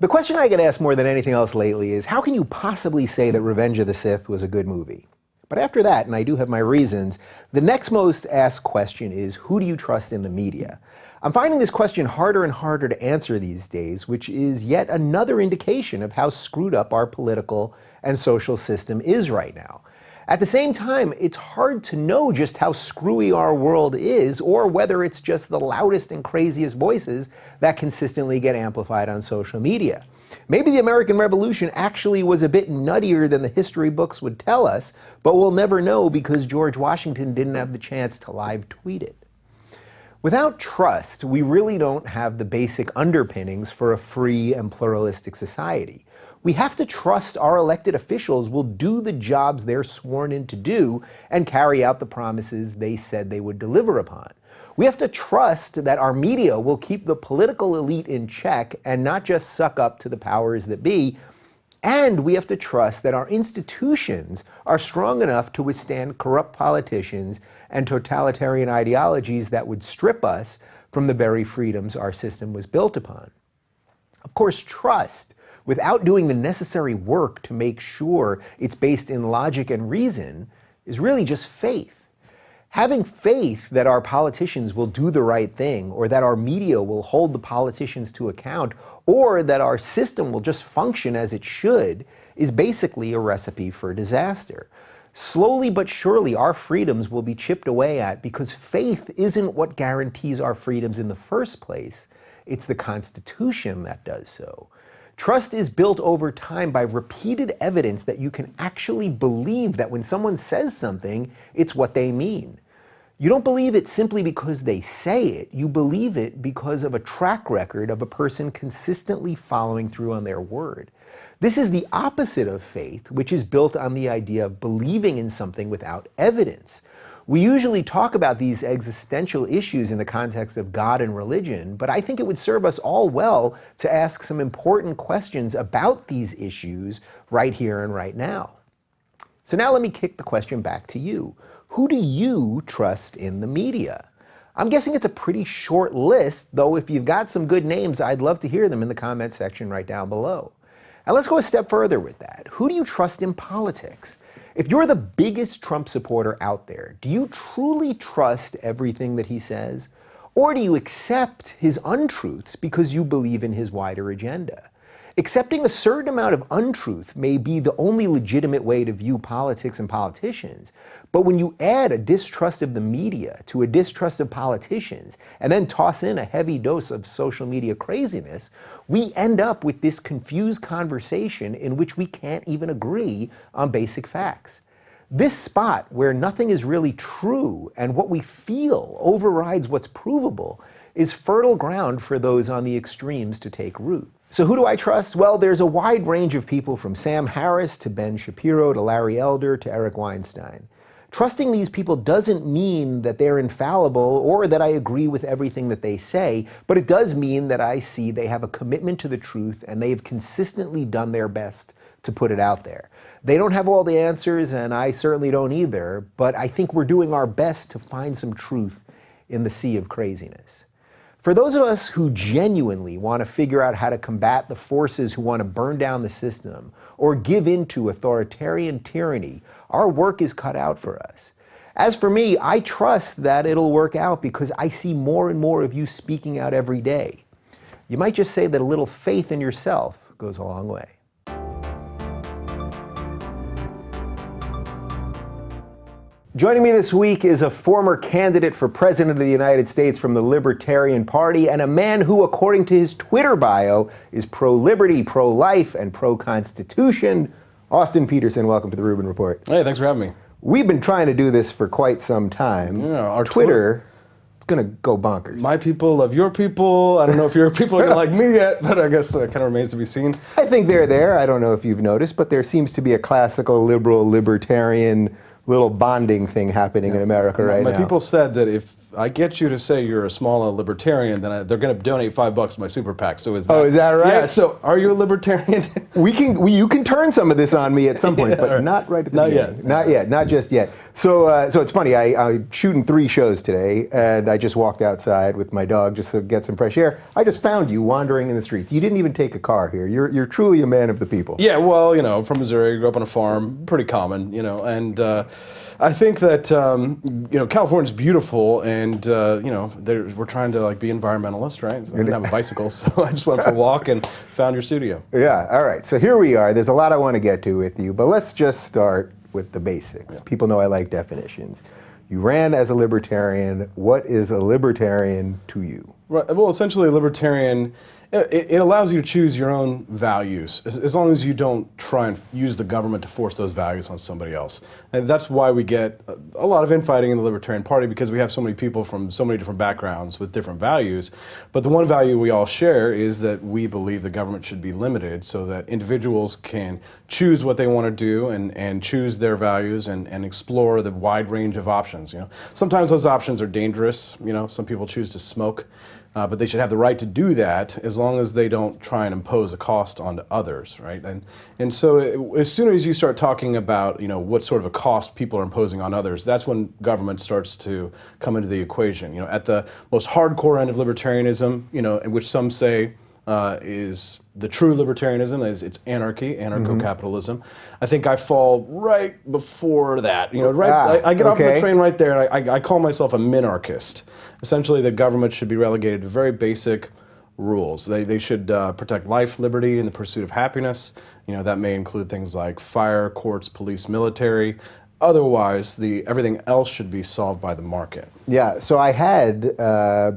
The question I get asked more than anything else lately is, how can you possibly say that Revenge of the Sith was a good movie? But after that, and I do have my reasons, the next most asked question is, who do you trust in the media? I'm finding this question harder and harder to answer these days, which is yet another indication of how screwed up our political and social system is right now. At the same time, it's hard to know just how screwy our world is, or whether it's just the loudest and craziest voices that consistently get amplified on social media. Maybe the American Revolution actually was a bit nuttier than the history books would tell us, but we'll never know because George Washington didn't have the chance to live tweet it. Without trust, we really don't have the basic underpinnings for a free and pluralistic society. We have to trust our elected officials will do the jobs they're sworn in to do and carry out the promises they said they would deliver upon. We have to trust that our media will keep the political elite in check and not just suck up to the powers that be. And we have to trust that our institutions are strong enough to withstand corrupt politicians and totalitarian ideologies that would strip us from the very freedoms our system was built upon. Of course, trust, without doing the necessary work to make sure it's based in logic and reason, is really just faith. Having faith that our politicians will do the right thing, or that our media will hold the politicians to account, or that our system will just function as it should, is basically a recipe for disaster. Slowly but surely, our freedoms will be chipped away at because faith isn't what guarantees our freedoms in the first place. It's the Constitution that does so. Trust is built over time by repeated evidence that you can actually believe that when someone says something, it's what they mean. You don't believe it simply because they say it. You believe it because of a track record of a person consistently following through on their word. This is the opposite of faith, which is built on the idea of believing in something without evidence. We usually talk about these existential issues in the context of God and religion, but I think it would serve us all well to ask some important questions about these issues right here and right now. So now let me kick the question back to you. Who do you trust in the media? I'm guessing it's a pretty short list, though if you've got some good names, I'd love to hear them in the comment section right down below. And let's go a step further with that. Who do you trust in politics? If you're the biggest Trump supporter out there, do you truly trust everything that he says? Or do you accept his untruths because you believe in his wider agenda? Accepting a certain amount of untruth may be the only legitimate way to view politics and politicians, but when you add a distrust of the media to a distrust of politicians, and then toss in a heavy dose of social media craziness, we end up with this confused conversation in which we can't even agree on basic facts. This spot where nothing is really true and what we feel overrides what's provable is fertile ground for those on the extremes to take root. So who do I trust? Well, there's a wide range of people from Sam Harris to Ben Shapiro to Larry Elder to Eric Weinstein. Trusting these people doesn't mean that they're infallible or that I agree with everything that they say, but it does mean that I see they have a commitment to the truth and they've consistently done their best to put it out there. They don't have all the answers, and I certainly don't either, but I think we're doing our best to find some truth in the sea of craziness. For those of us who genuinely want to figure out how to combat the forces who want to burn down the system or give in to authoritarian tyranny, our work is cut out for us. As for me, I trust that it'll work out because I see more and more of you speaking out every day. You might just say that a little faith in yourself goes a long way. Joining me this week is a former candidate for President of the United States from the Libertarian Party and a man who, according to his Twitter bio, is pro-liberty, pro-life, and pro-constitution. Austin Petersen, welcome to the Rubin Report. Hey, thanks for having me. We've been trying to do this for quite some time. Yeah, our Twitter, it's going to go bonkers. My people love your people. I don't know if your people are going to like me yet, but I guess that kind of remains to be seen. I think they're there. I don't know if you've noticed, but there seems to be a classical liberal, libertarian little bonding thing happening in America right now. My people said that if I get you to say you're a small libertarian, then they're going to donate $5 to my super PAC. So is that? Oh, is that right? Yeah. So are you a libertarian? You can turn some of this on me at some point, but not right at the beginning. Not yet. Not just yet. So it's funny. I'm shooting 3 shows today, and I just walked outside with my dog just to get some fresh air. I just found you wandering in the streets. You didn't even take a car here. You're truly a man of the people. Yeah. Well, I'm from Missouri. Grew up on a farm. Pretty common. And I think that California's beautiful, and we're trying to be environmentalists, right? So I didn't have a bicycle, so I just went for a walk and found your studio. Yeah. All right. So here we are. There's a lot I want to get to with you, but let's just start with the basics. Yeah. People know I like definitions. You ran as a libertarian. What is a libertarian to you? Right. Well, essentially, a libertarian, it allows you to choose your own values, as long as you don't try and use the government to force those values on somebody else. And that's why we get a lot of infighting in the Libertarian Party, because we have so many people from so many different backgrounds with different values. But the one value we all share is that we believe the government should be limited so that individuals can choose what they want to do and choose their values and explore the wide range of options. Sometimes those options are dangerous. Some people choose to smoke. But they should have the right to do that as long as they don't try and impose a cost onto others, right? And so as soon as you start talking about what sort of a cost people are imposing on others, that's when government starts to come into the equation. At the most hardcore end of libertarianism, in which some say is the true libertarianism, is it's anarchy, anarcho-capitalism. I think I fall right before that. I get off the train right there, and I call myself a minarchist. Essentially, the government should be relegated to very basic rules. They should protect life, liberty, and the pursuit of happiness. That may include things like fire, courts, police, military. Otherwise, everything else should be solved by the market. Yeah, so I had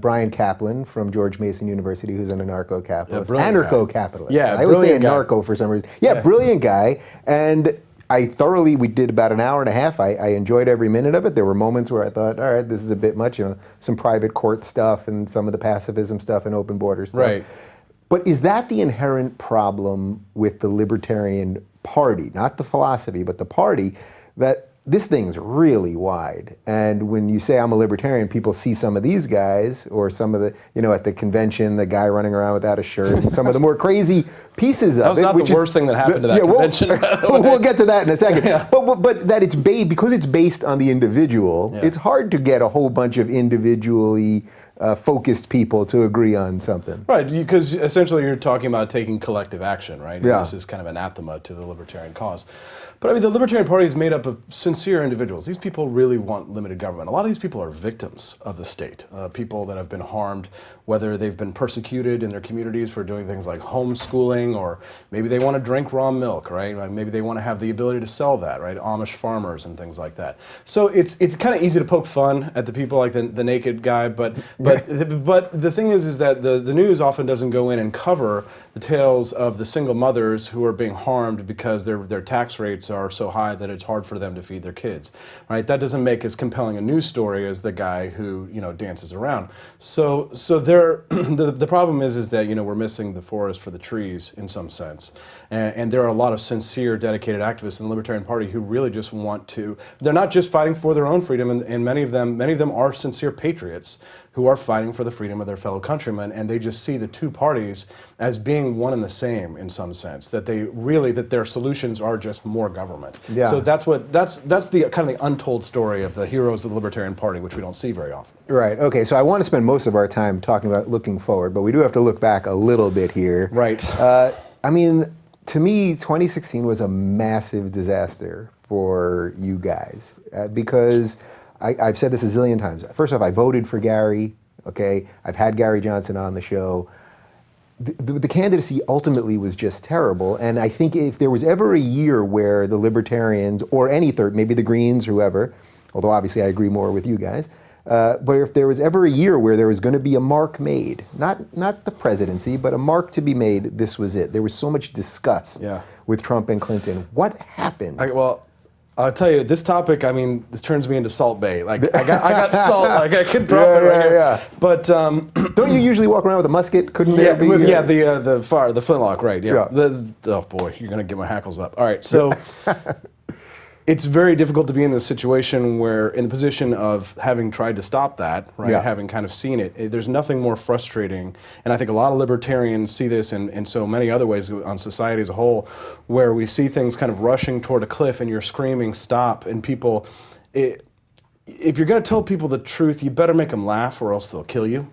Brian Kaplan from George Mason University, who's an anarcho-capitalist. Anarcho-capitalist. Yeah, I was saying narco for some reason. Yeah, brilliant guy. And we did about an hour and a half. I enjoyed every minute of it. There were moments where I thought, all right, this is a bit much, some private court stuff and some of the pacifism stuff and open border stuff. Right. But is that the inherent problem with the Libertarian Party, not the philosophy, but the party, that this thing's really wide? And when you say I'm a libertarian, people see some of these guys, or some of the, at the convention, the guy running around without a shirt, and some of the more crazy pieces of it. That was not the worst thing that happened to that convention. We'll get to that in a second. Yeah. But that because it's based on the individual, it's hard to get a whole bunch of individually focused people to agree on something. Right, because essentially you're talking about taking collective action, right? Yeah. And this is kind of anathema to the libertarian cause. But the Libertarian Party is made up of sincere individuals. These people really want limited government. A lot of these people are victims of the state, people that have been harmed, whether they've been persecuted in their communities for doing things like homeschooling, or maybe they want to drink raw milk, right? Maybe they want to have the ability to sell that, right? Amish farmers and things like that. So it's kind of easy to poke fun at the people like the naked guy, but the thing is that the news often doesn't go in and cover the tales of the single mothers who are being harmed because their tax rates are so high that it's hard for them to feed their kids, right? That doesn't make as compelling a news story as the guy who dances around. So the problem is that we're missing the forest for the trees in some sense, and there are a lot of sincere, dedicated activists in the Libertarian Party who really just want to. They're not just fighting for their own freedom, and many of them are sincere patriots who are fighting for the freedom of their fellow countrymen, and they just see the two parties as being one and the same in some sense. That their solutions are just more government. Yeah. So that's the kind of the untold story of the heroes of the Libertarian Party, which we don't see very often. Right. Okay. So I want to spend most of our time talking about looking forward, but we do have to look back a little bit here. Right. To me, 2016 was a massive disaster for you guys because I've said this a zillion times. First off, I voted for Gary. Okay, I've had Gary Johnson on the show. The candidacy ultimately was just terrible, and I think if there was ever a year where the Libertarians, or any third, maybe the Greens, whoever, although obviously I agree more with you guys, but if there was ever a year where there was going to be a mark made, not the presidency, but a mark to be made, this was it. There was so much disgust with Trump and Clinton. What happened? I'll tell you, this topic, this turns me into Salt Bay. I got salt, I could drop it right here. Yeah. But don't you usually walk around with a musket? Couldn't there be? The flintlock, right? Yeah. Oh boy, you're gonna get my hackles up. All right, so It's very difficult to be in the situation where, in the position of having tried to stop that, right, Yeah. having kind of seen it, there's nothing more frustrating, and I think a lot of libertarians see this in so many other ways on society as a whole, where we see things kind of rushing toward a cliff and you're screaming, stop, and people, if you're going to tell people the truth, you better make them laugh or else they'll kill you.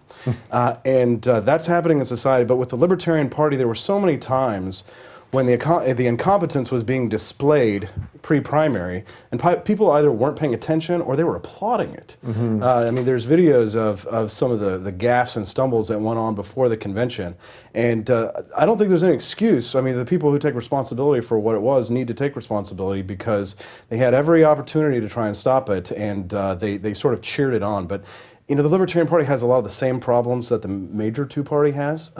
And that's happening in society. But with the Libertarian Party, there were so many times when the incompetence was being displayed pre-primary, and people either weren't paying attention or they were applauding it. I mean, there's videos of some of the gaffes and stumbles that went on before the convention, and I don't think there's any excuse. I mean, the people who take responsibility for what it was need to take responsibility because they had every opportunity to try and stop it, and they sort of cheered it on. But you know, the Libertarian Party has a lot of the same problems that the major two-party has,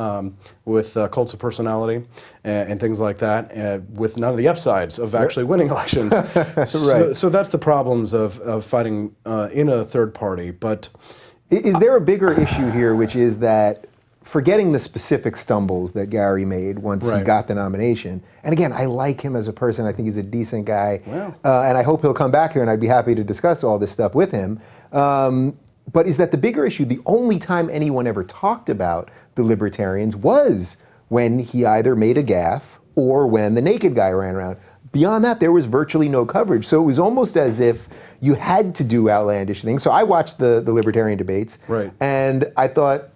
with cults of personality and things like that, with none of the upsides of actually winning elections. So that's the problems of fighting in a third party. But is there a bigger issue here, which is that, forgetting the specific stumbles that Gary made once he got the nomination, and again, I like him as a person, I think he's a decent guy, and I hope he'll come back here and I'd be happy to discuss all this stuff with him. But is that the bigger issue? The only time anyone ever talked about the Libertarians was when he either made a gaffe or when the naked guy ran around. Beyond that, there was virtually no coverage. So it was almost as if you had to do outlandish things. So I watched the Libertarian debates, and I thought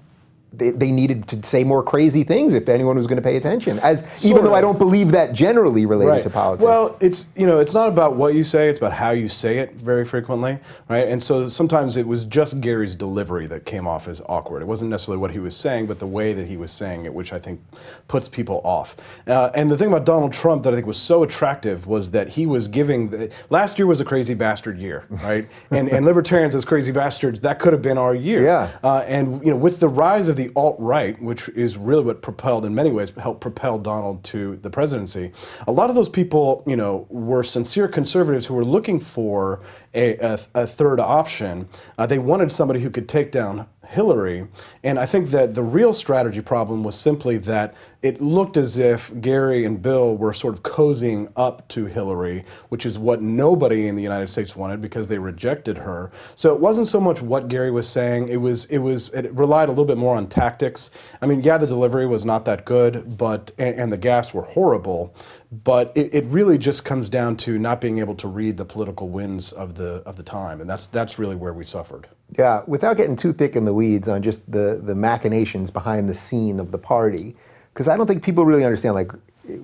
they needed to say more crazy things if anyone was going to pay attention. Even though I don't believe that generally related to politics. Well, it's not about what you say; it's about how you say it very frequently, right? And so sometimes it was just Gary's delivery that came off as awkward. It wasn't necessarily what he was saying, but the way that he was saying it, which I think puts people off. And the thing about Donald Trump that I think was so attractive was that he was giving. Last year was a crazy bastard year, right? and libertarians as crazy bastards, that could have been our year. And with the rise of the alt-right, which is really what propelled, in many ways, helped propel Donald to the presidency. A lot of those people, were sincere conservatives who were looking for a third option. They wanted somebody who could take down Hillary, and I think that the real strategy problem was simply that it looked as if Gary and Bill were sort of cozying up to Hillary, which is what nobody in the United States wanted because they rejected her. So it wasn't so much what Gary was saying, it relied a little bit more on tactics. I mean, yeah, the delivery was not that good, but and the gaffes were horrible, but it really just comes down to not being able to read the political winds of the time, and that's really where we suffered. Yeah, without getting too thick in the weeds on just the machinations behind the scene of the party, because I don't think people really understand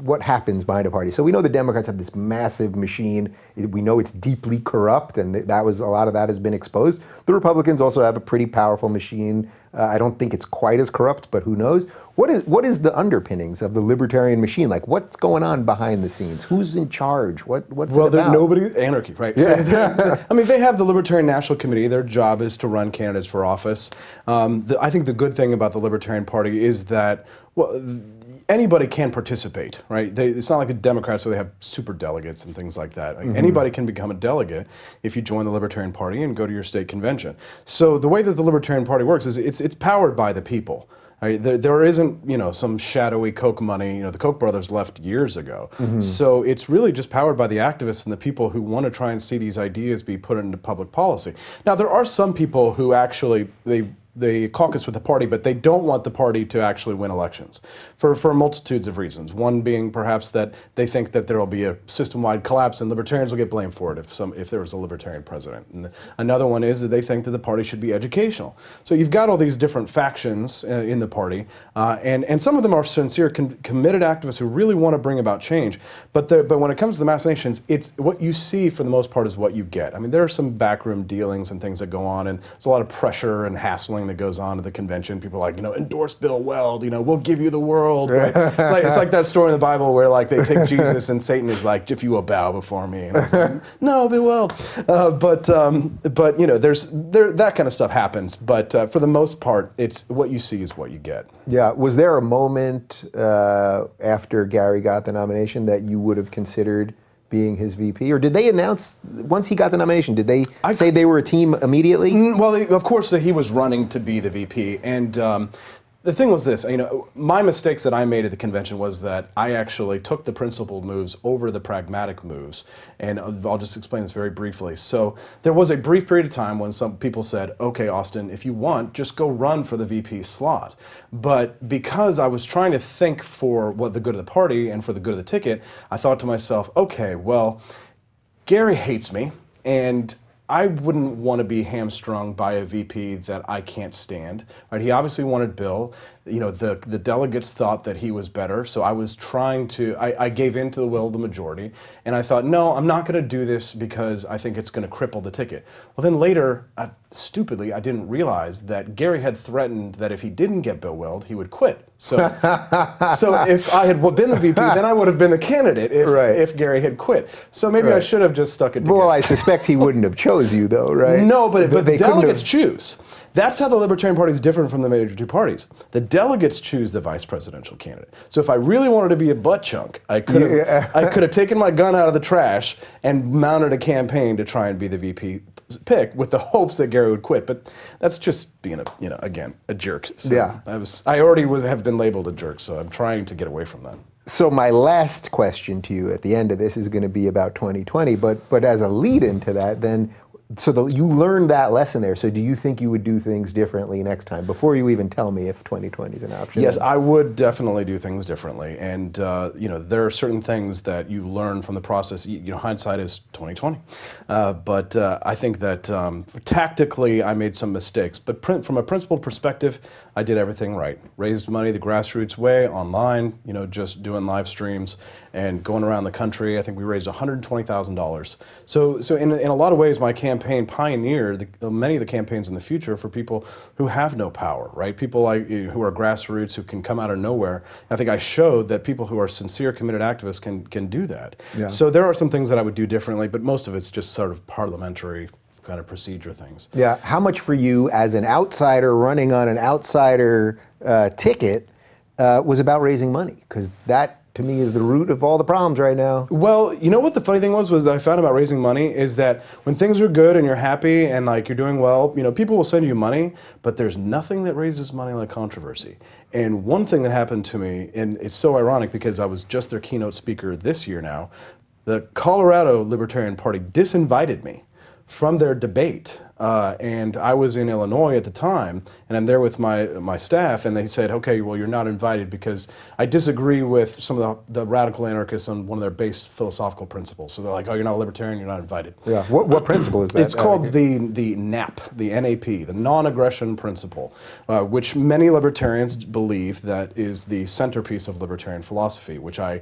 what happens behind a party. So we know the Democrats have this massive machine. We know it's deeply corrupt, and a lot of that has been exposed. The Republicans also have a pretty powerful machine. I don't think it's quite as corrupt, but who knows? What is the underpinnings of the libertarian machine? Like, what's going on behind the scenes? Who's in charge? What's it about? Anarchy, right? Yeah. I mean, they have the Libertarian National Committee. Their job is to run candidates for office. I think the good thing about the Libertarian Party is that, anybody can participate, right? It's not like the Democrats where they have super delegates and things like that. Anybody can become a delegate if you join the Libertarian Party and go to your state convention. So the way that the Libertarian Party works is it's powered by the people. Right? There isn't, some shadowy Koch money. The Koch brothers left years ago. So it's really just powered by the activists and the people who want to try and see these ideas be put into public policy. Now, there are some people who actually, they caucus with the party, but they don't want the party to actually win elections for multitudes of reasons. One being perhaps that they think that there will be a system-wide collapse and libertarians will get blamed for it if there was a libertarian president. And another one is that they think that the party should be educational. So you've got all these different factions in the party, and some of them are sincere, committed activists who really want to bring about change. But when it comes to the machinations, it's what you see for the most part is what you get. I mean, there are some backroom dealings and things that go on, and there's a lot of pressure and hassling that goes on at the convention. People are like, endorse Bill Weld, we'll give you the world, right? It's like that story in the Bible where they take Jesus and Satan is like, if you will bow before me. And I was like, no, Bill Weld. But that kind of stuff happens. But for the most part, it's what you see is what you get. Yeah. Was there a moment after Gary got the nomination that you would have considered being his VP? Or did they announce, once he got the nomination, did they say they were a team immediately? Well, of course, he was running to be the VP. And The thing was this, my mistakes that I made at the convention was that I actually took the principled moves over the pragmatic moves. And I'll just explain this very briefly. So there was a brief period of time when some people said, okay, Austin, if you want, just go run for the VP slot. But because I was trying to think for what the good of the party and for the good of the ticket, I thought to myself, okay, well, Gary hates me, and I wouldn't want to be hamstrung by a VP that I can't stand. Right? He obviously wanted Bill. The delegates thought that he was better, so I was trying to, I gave in to the will of the majority, and I thought, no, I'm not going to do this because I think it's going to cripple the ticket. Well, then later, stupidly, I didn't realize that Gary had threatened that if he didn't get Bill willed, he would quit. So if I had been the VP, then I would have been the candidate if Gary had quit. So maybe I should have just stuck it together. Well, I suspect he wouldn't have chose you, though, right? No, but the delegates choose. That's how the Libertarian Party is different from the major two parties. The delegates choose the vice presidential candidate. So if I really wanted to be a butt chunk, I could have taken my gun out of the trash and mounted a campaign to try and be the VP pick with the hopes that Gary would quit. But that's just being a jerk. So I already have been labeled a jerk, so I'm trying to get away from that. So my last question to you at the end of this is going to be about 2020, but as a lead into that, then, you learned that lesson there. So do you think you would do things differently next time, before you even tell me if 2020 is an option? Yes, I would definitely do things differently. And there are certain things that you learn from the process. Hindsight is 2020. But I think that tactically I made some mistakes. But from a principled perspective, I did everything right. Raised money the grassroots way, online, just doing live streams and going around the country. I think we raised $120,000. So in a lot of ways, my campaign pioneered many of the campaigns in the future for people who have no power, right? People who are grassroots, who can come out of nowhere. I think I showed that people who are sincere, committed activists can do that. Yeah. So there are some things that I would do differently, but most of it's just sort of parliamentary kind of procedure things. Yeah. How much for you as an outsider running on an outsider ticket was about raising money? Because that, to me, is the root of all the problems right now. Well, what the funny thing was that I found about raising money is that when things are good and you're happy and you're doing well, people will send you money, but there's nothing that raises money like controversy. And one thing that happened to me, and it's so ironic because I was just their keynote speaker this year now, the Colorado Libertarian Party disinvited me from their debate. And I was in Illinois at the time, and I'm there with my staff, and they said, okay, well, you're not invited because I disagree with some of the radical anarchists on one of their base philosophical principles. So they're like, oh, you're not a libertarian, you're not invited. Yeah. What principle is that? It's called the NAP, the NAP, the non-aggression principle, which many libertarians believe that is the centerpiece of libertarian philosophy, which I,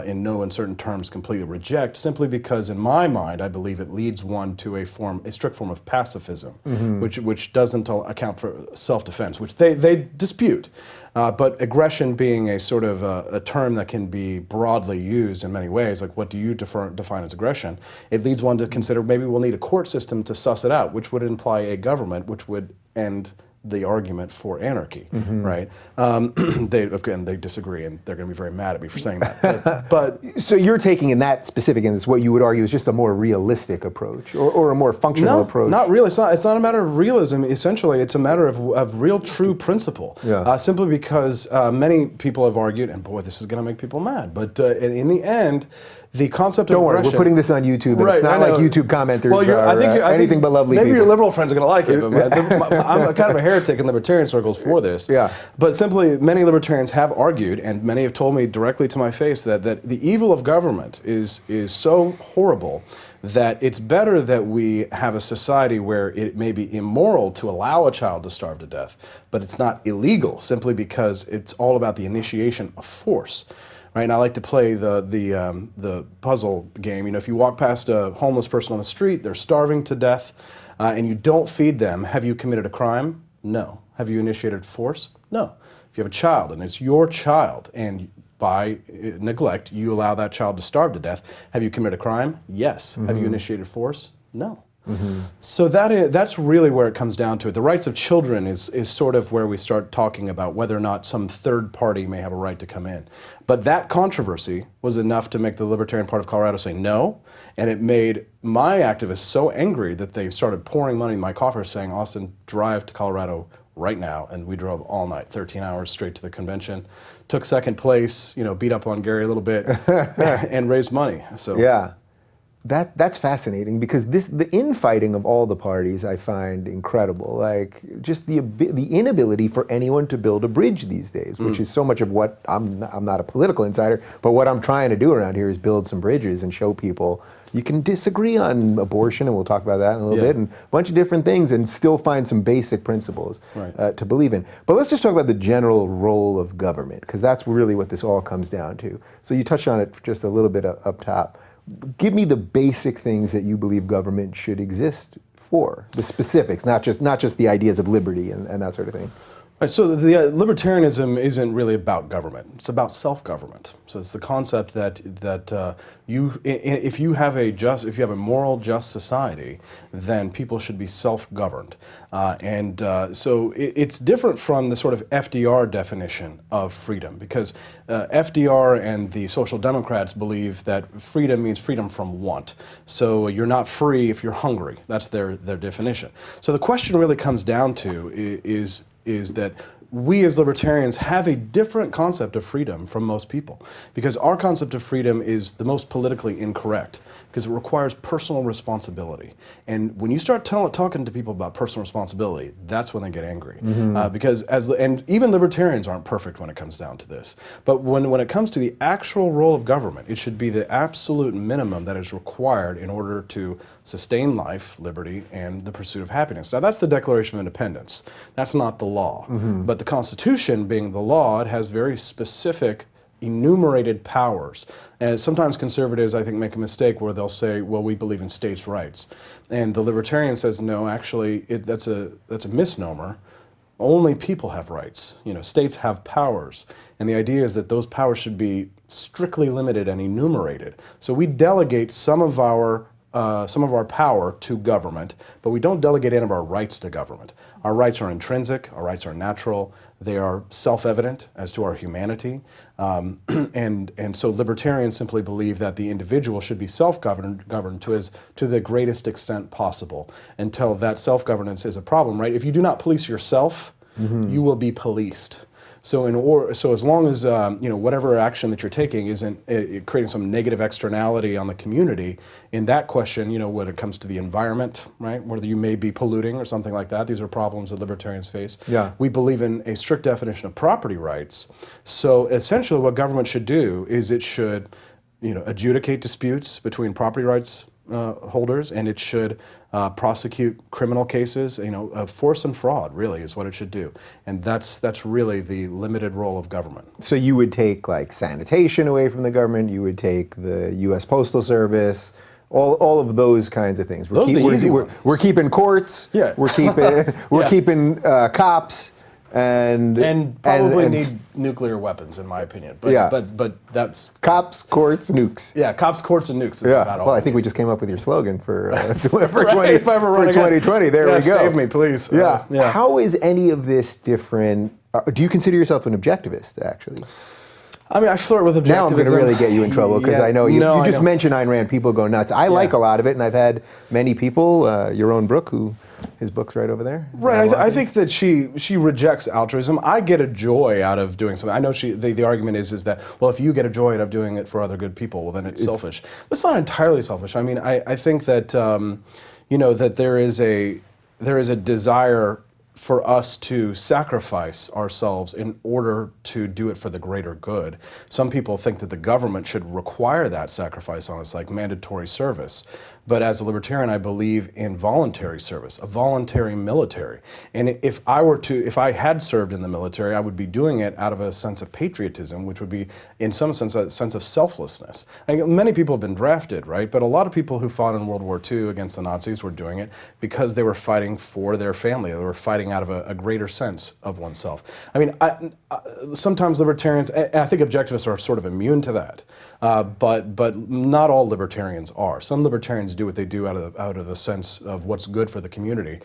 in no uncertain terms, completely reject, simply because in my mind, I believe it leads one to a strict form of pacifism, which doesn't account for self-defense, which they dispute. But aggression being a sort of a term that can be broadly used in many ways, like what do you define as aggression? It leads one to consider maybe we'll need a court system to suss it out, which would imply a government, which would end the argument for anarchy, right? They disagree, and they're going to be very mad at me for saying that. But so you're taking in that specific instance what you would argue is just a more realistic approach, or a more functional approach. Not really. It's not a matter of realism. Essentially, it's a matter of real, true principle. Yeah. Simply because many people have argued, and boy, this is going to make people mad. But in the end, the concept of aggression. Don't worry, we're putting this on YouTube, and it's not like YouTube commenters are anything but lovely maybe people. Your liberal friends are going to like it, but I'm kind of a heretic in libertarian circles for this. Yeah. But simply, many libertarians have argued, and many have told me directly to my face that the evil of government is so horrible that it's better that we have a society where it may be immoral to allow a child to starve to death, but it's not illegal simply because it's all about the initiation of force. Right, and I like to play the puzzle game. If you walk past a homeless person on the street, they're starving to death, and you don't feed them, have you committed a crime? No. Have you initiated force? No. If you have a child, and it's your child, and by neglect, you allow that child to starve to death, have you committed a crime? Yes. Have you initiated force? No. So that's really where it comes down to it. The rights of children is sort of where we start talking about whether or not some third party may have a right to come in. But that controversy was enough to make the Libertarian Party of Colorado say no, and it made my activists so angry that they started pouring money in my coffers saying, Austin, drive to Colorado right now, and we drove all night, 13 hours straight to the convention, took second place, beat up on Gary a little bit, and raised money. So yeah. That's fascinating because the infighting of all the parties I find incredible. Like just the inability for anyone to build a bridge these days, which is so much of what I'm not a political insider, but what I'm trying to do around here is build some bridges and show people you can disagree on abortion, and we'll talk about that in a little bit, and a bunch of different things, and still find some basic principles to believe in. But let's just talk about the general role of government, because that's really what this all comes down to. So you touched on it just a little bit up top. Give me the basic things that you believe government should exist for, the specifics, not just the ideas of liberty and that sort of thing. Right, so the libertarianism isn't really about government; it's about self-government. So it's the concept that if you have a moral, just society, then people should be self-governed, so it's different from the sort of FDR definition of freedom, because FDR and the Social Democrats believe that freedom means freedom from want. So you're not free if you're hungry. That's their definition. So the question really comes down to is that we as libertarians have a different concept of freedom from most people, because our concept of freedom is the most politically incorrect, because it requires personal responsibility. And when you start talking to people about personal responsibility, that's when they get angry. And even libertarians aren't perfect when it comes down to this. But when it comes to the actual role of government, it should be the absolute minimum that is required in order to sustain life, liberty, and the pursuit of happiness. Now that's the Declaration of Independence. That's not the law. But the Constitution, being the law, it has very specific enumerated powers. And sometimes conservatives, I think, make a mistake where they'll say, well, we believe in states' rights. And the libertarian says, no, actually, that's a misnomer. Only people have rights. States have powers. And the idea is that those powers should be strictly limited and enumerated. So we delegate some of our power to government, but we don't delegate any of our rights to government. Our rights are intrinsic, our rights are natural, they are self-evident as to our humanity, and so libertarians simply believe that the individual should be self-governed to the greatest extent possible until that self-governance is a problem, right? If you do not police yourself, you will be policed. So as long as whatever action that you're taking isn't creating some negative externality on the community, in that question, when it comes to the environment, right, whether you may be polluting or something like that, these are problems that libertarians face. Yeah. We believe in a strict definition of property rights. So essentially, what government should do is it should, adjudicate disputes between property rights holders, and it should prosecute criminal cases. Force and fraud really is what it should do, and that's really the limited role of government. So you would take like sanitation away from the government. You would take the U.S. Postal Service. All of those kinds of things. We're keeping courts. Yeah. We're keeping cops. And probably need nuclear weapons, in my opinion. But that's cops, courts, nukes. Yeah, cops, courts, and nukes is about all. Well, I think we just came up with your slogan for 2020. There we go. Save me, please. Yeah. How is any of this different? Do you consider yourself an objectivist, actually? I mean, I flirt with objectivism. Now I'm going to really get you in trouble because I know you just mentioned Ayn Rand. People go nuts. I like a lot of it, and I've had many people, your own Brooke, his book's right over there. Right. I think that she rejects altruism. I get a joy out of doing something. I know the argument is that, well, if you get a joy out of doing it for other good people, well, then it's selfish. But it's not entirely selfish. I mean, I think that that there is a desire for us to sacrifice ourselves in order to do it for the greater good. Some people think that the government should require that sacrifice on us, like mandatory service. But as a libertarian, I believe in voluntary service, a voluntary military. And if I had served in the military, I would be doing it out of a sense of patriotism, which would be, in some sense, a sense of selflessness. Many people have been drafted, right? But a lot of people who fought in World War II against the Nazis were doing it because they were fighting for their family. They were fighting out of a greater sense of oneself. I mean, sometimes libertarians, I think objectivists are sort of immune to that, but not all libertarians are. Some libertarians do what they do out of a sense of what's good for the community.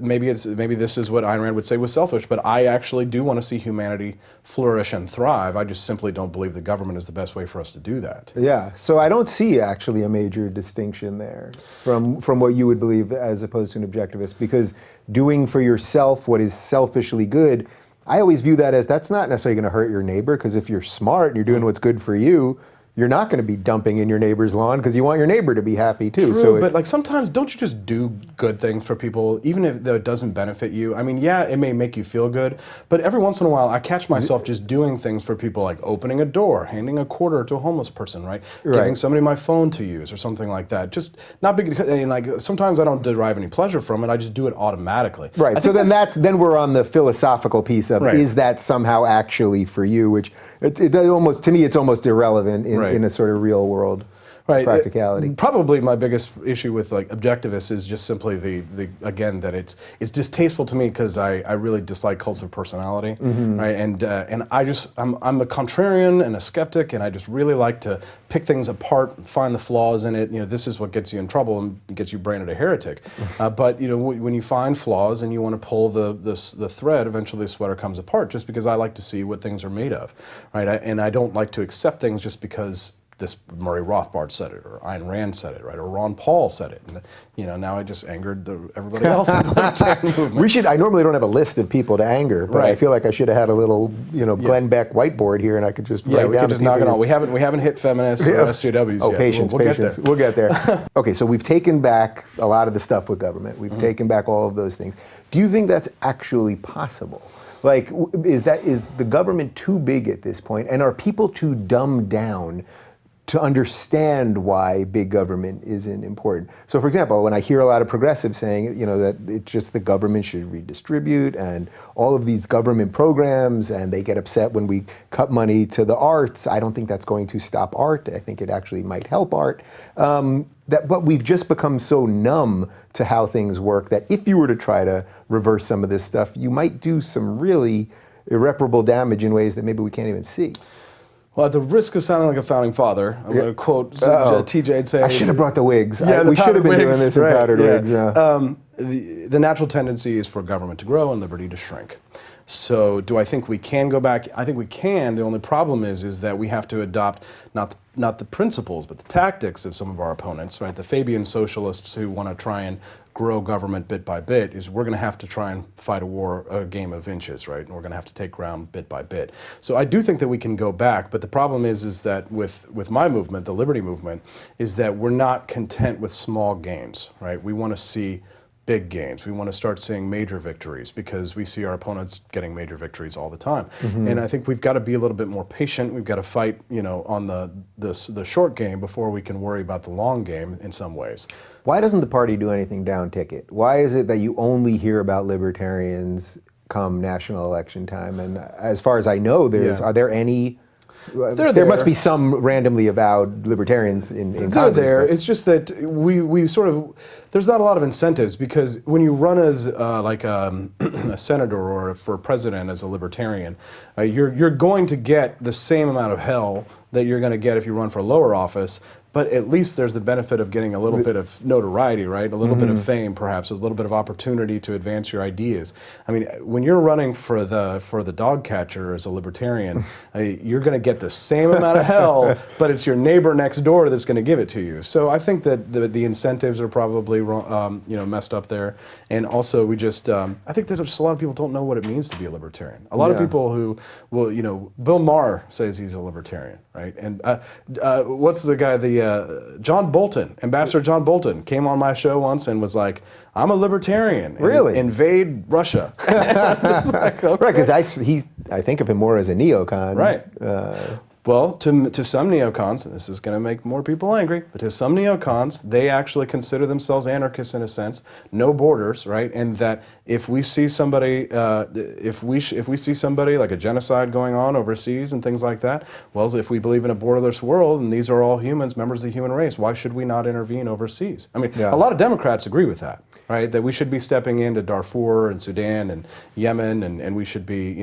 Maybe this is what Ayn Rand would say was selfish, but I actually do want to see humanity flourish and thrive. I just simply don't believe the government is the best way for us to do that. Yeah, so I don't see actually a major distinction there from what you would believe as opposed to an objectivist, because doing for yourself what is selfishly good, I always view that as that's not necessarily going to hurt your neighbor, because if you're smart and you're doing what's good for you, you're not going to be dumping in your neighbor's lawn because you want your neighbor to be happy too. True, so but like sometimes don't you just do good things for people, even if though it doesn't benefit you? I mean, yeah, it may make you feel good, but every once in a while I catch myself just doing things for people, like opening a door, handing a quarter to a homeless person, right? Giving somebody my phone to use or something like that. Just not big, and like sometimes I don't derive any pleasure from it. I just do it automatically. Right. So then we're on the philosophical piece of is that somehow actually for you, which it almost, to me, it's almost irrelevant in a sort of real world practicality. Probably my biggest issue with like objectivists is just simply the again that it's distasteful to me because I really dislike cults of personality, right? And I'm a contrarian and a skeptic, and I just really like to pick things apart and find the flaws in it. You know, this is what gets you in trouble and gets you branded a heretic. But you know, when you find flaws and you want to pull the thread, eventually the sweater comes apart. Just because I like to see what things are made of, right? And I don't like to accept things just because this Murray Rothbard said it, or Ayn Rand said it, right, or Ron Paul said it. And, you know, now I just angered everybody else in the libertarian movement. I normally don't have a list of people to anger, but I feel like I should have had a little, Glenn Beck whiteboard here, and I could just write down. We could just knock it on. We haven't hit feminists or SJWs yet. Patience. We'll get there. Okay, so we've taken back a lot of the stuff with government. We've taken back all of those things. Do you think that's actually possible? Like, is the government too big at this point, and are people too dumbed down to understand why big government isn't important? So, for example, when I hear a lot of progressives saying, that it's just the government should redistribute and all of these government programs, and they get upset when we cut money to the arts, I don't think that's going to stop art. I think it actually might help art. But we've just become so numb to how things work that if you were to try to reverse some of this stuff, you might do some really irreparable damage in ways that maybe we can't even see. Well, at the risk of sounding like a founding father, I'm going to quote TJ and say, I should have brought the wigs. Yeah, we should have been doing this in powdered wigs. The natural tendency is for government to grow and liberty to shrink. So do I think we can go back? I think we can. The only problem is that we have to adopt not the principles, but the tactics of some of our opponents, right? The Fabian socialists who want to try and grow government bit by bit, is we're going to have to try and fight a game of inches, right? And we're going to have to take ground bit by bit. So I do think that we can go back, but the problem is that with my movement, the Liberty Movement, is that we're not content with small gains, right? We want to see big gains. We want to start seeing major victories because we see our opponents getting major victories all the time. And I think we've got to be a little bit more patient. We've got to fight, on the short game before we can worry about the long game in some ways. Why doesn't the party do anything down ticket? Why is it that you only hear about libertarians come national election time? And as far as I know, are there any? There must be some randomly avowed libertarians in Congress. They're there. It's just that we sort of, there's not a lot of incentives because when you run as a senator or for president as a libertarian, you're going to get the same amount of hell that you're going to get if you run for a lower office, but at least there's the benefit of getting a little bit of notoriety, right? A little bit of fame, perhaps, a little bit of opportunity to advance your ideas. I mean, when you're running for the dog catcher as a libertarian, you're going to get the same amount of hell, but it's your neighbor next door that's going to give it to you. So I think that the incentives are probably messed up there, and also we just I think that just a lot of people don't know what it means to be a libertarian. A lot of people who will, Bill Maher says he's a libertarian, right? And what's the guy, John Bolton, Ambassador John Bolton, came on my show once and was like, I'm a libertarian. Really? Invade Russia. Like, okay. Right, because I think of him more as a neocon. Right. Well, to some neocons, and this is going to make more people angry, but to some neocons, they actually consider themselves anarchists in a sense, no borders, right? And that if we see somebody, if we see somebody like a genocide going on overseas and things like that, well, if we believe in a borderless world and these are all humans, members of the human race, why should we not intervene overseas? I mean, a lot of Democrats agree with that. right? That we should be stepping into Darfur and Sudan and Yemen, and we should be,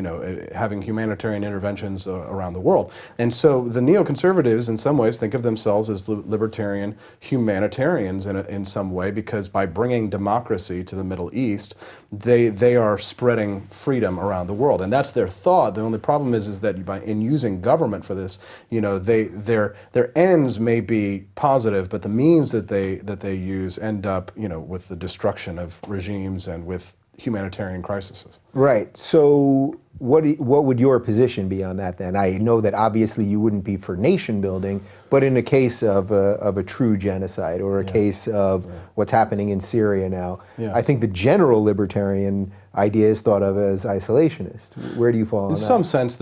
having humanitarian interventions around the world. And so the neoconservatives, in some ways, think of themselves as libertarian humanitarians in some way, because by bringing democracy to the Middle East, they are spreading freedom around the world, and that's their thought. The only problem is that in using government for this, their ends may be positive, but the means that they use end up, with the destruction of regimes and with humanitarian crises. Right. So what would your position be on that then? I know that obviously you wouldn't be for nation building, but in a case of a true genocide or a case of what's happening in Syria now, I think the general libertarian idea is thought of as isolationist. Where do you fall on that? In some sense,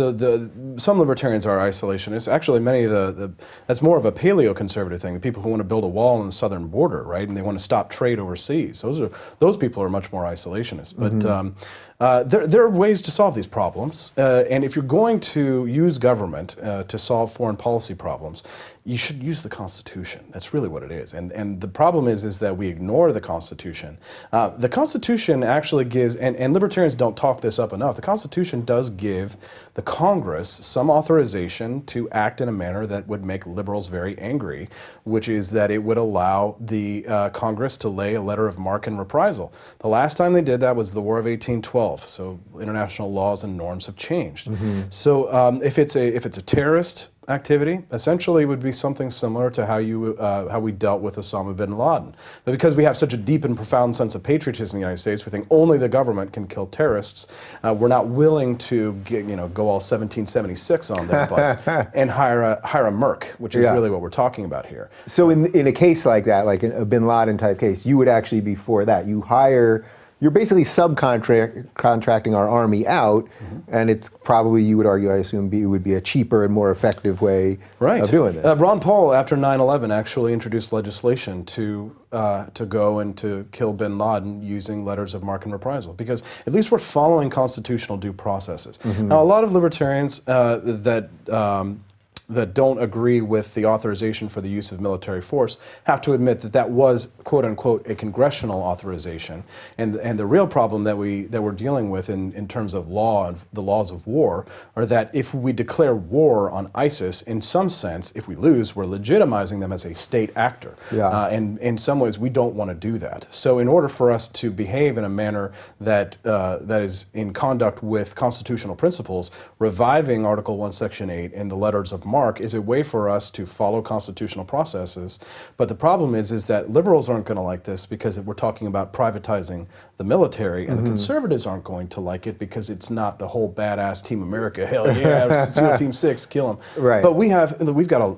some libertarians are isolationists. Actually, many of that's more of a paleo-conservative thing. The people who want to build a wall on the southern border, right, and they want to stop trade overseas. Those people are much more isolationist. But there are ways to solve these problems, and if you're going to use government to solve foreign policy problems, you should use the Constitution. That's really what it is. And the problem is that we ignore the Constitution. The Constitution actually gives, and libertarians don't talk this up enough, the Constitution does give the Congress some authorization to act in a manner that would make liberals very angry, which is that it would allow the Congress to lay a letter of marque and reprisal. The last time they did that was the War of 1812, so international laws and norms have changed. So if it's a terrorist activity, essentially would be something similar to how we dealt with Osama bin Laden. But because we have such a deep and profound sense of patriotism in the United States, we think only the government can kill terrorists. We're not willing to go all 1776 on their butts and hire a merc, which is really what we're talking about here. So in a case like that, like a bin Laden type case, you would actually be for that. You're basically subcontracting our army out, and it's probably, you would argue, I assume, it would be a cheaper and more effective way of doing this. Ron Paul, after 9/11, actually introduced legislation to go and to kill bin Laden using letters of marque and reprisal, because at least we're following constitutional due processes. Now, a lot of libertarians that don't agree with the authorization for the use of military force have to admit that was, quote unquote, a congressional authorization. And the real problem that we're dealing with in terms of law and the laws of war are that if we declare war on ISIS, in some sense, if we lose, we're legitimizing them as a state actor. And in some ways, we don't want to do that. So in order for us to behave in a manner that is in conduct with constitutional principles, reviving Article 1, Section 8 and the letters of marque is a way for us to follow constitutional processes. But the problem is that liberals aren't going to like this because we're talking about privatizing the military, and the conservatives aren't going to like it because it's not the whole badass Team America, hell yeah, SEAL Team 6, kill them. Right. But we've got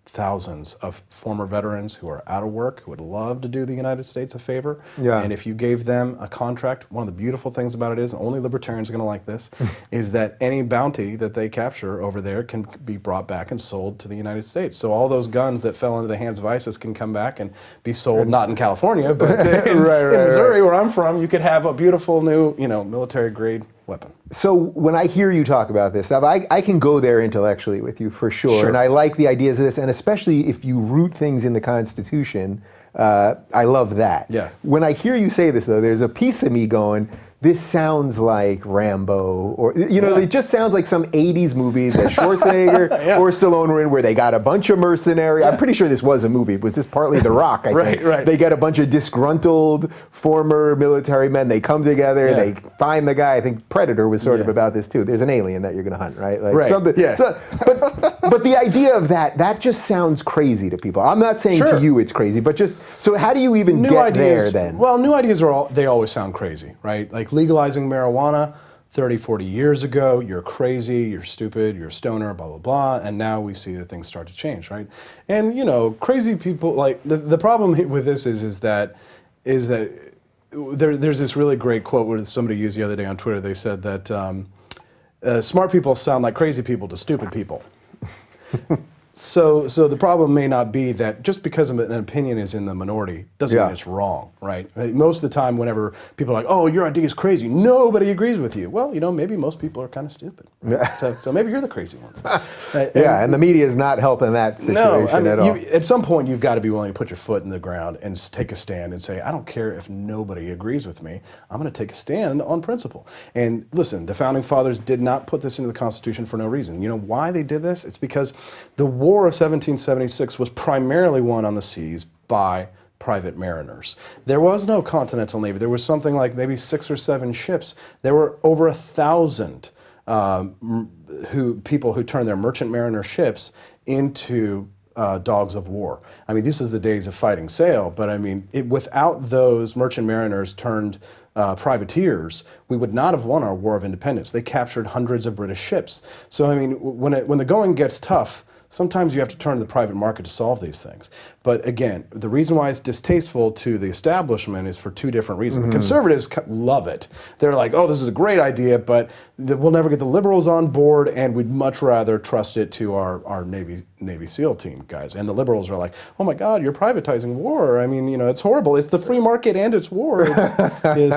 thousands of former veterans who are out of work, who would love to do the United States a favor. And if you gave them a contract, one of the beautiful things about it is, and only libertarians are going to like this, is that any bounty that they capture over there can be brought back and sold to the United States. So all those guns that fell into the hands of ISIS can come back and be sold, not in California, but in Missouri, where I'm from, you could have a beautiful new, military grade weapon. So when I hear you talk about this stuff, I can go there intellectually with you for sure. And I like the ideas of this, and especially if you root things in the Constitution, I love that. When I hear you say this, though, there's a piece of me going, this sounds like Rambo, or it just sounds like some 80s movie that Schwarzenegger or Stallone were in, where they got a bunch of mercenaries. I'm pretty sure this was a movie. Was this partly The Rock? I think. They get a bunch of disgruntled former military men. They come together. They find the guy. I think Predator was sort of about this too. There's an alien that you're going to hunt, right? Something. But the idea of that just sounds crazy to people. I'm not saying to you it's crazy, but so how do you even get there then? Well, new ideas they always sound crazy, right? Like legalizing marijuana 30, 40 years ago, you're crazy, you're stupid, you're a stoner, blah, blah, blah, and now we see that things start to change, right? And, crazy people, like, the problem with this is that there's this really great quote where somebody used the other day on Twitter. They said that smart people sound like crazy people to stupid people. So the problem may not be that just because an opinion is in the minority doesn't mean it's wrong, right? Most of the time, whenever people are like, "Oh, your idea is crazy," nobody agrees with you. Well, maybe most people are kind of stupid. Right? So maybe you're the crazy ones. Right? And the media is not helping that situation at all. At some point, you've got to be willing to put your foot in the ground and take a stand and say, "I don't care if nobody agrees with me. I'm going to take a stand on principle." And listen, the founding fathers did not put this into the Constitution for no reason. You know why they did this? It's because the War of 1776 was primarily won on the seas by private mariners. There was no continental navy. There was something like maybe 6 or 7 ships. There were over 1,000 people who turned their merchant mariner ships into dogs of war. I mean, this is the days of fighting sail, but I mean, without those merchant mariners turned privateers, we would not have won our War of Independence. They captured hundreds of British ships. So I mean, when the going gets tough, sometimes you have to turn to the private market to solve these things. But again, the reason why it's distasteful to the establishment is for 2 different reasons. The conservatives love it. They're like, "Oh, this is a great idea, but we'll never get the liberals on board, and we'd much rather trust it to our Navy SEAL team guys." And the liberals are like, "Oh my God, you're privatizing war. I mean, it's horrible. It's the free market and it's war."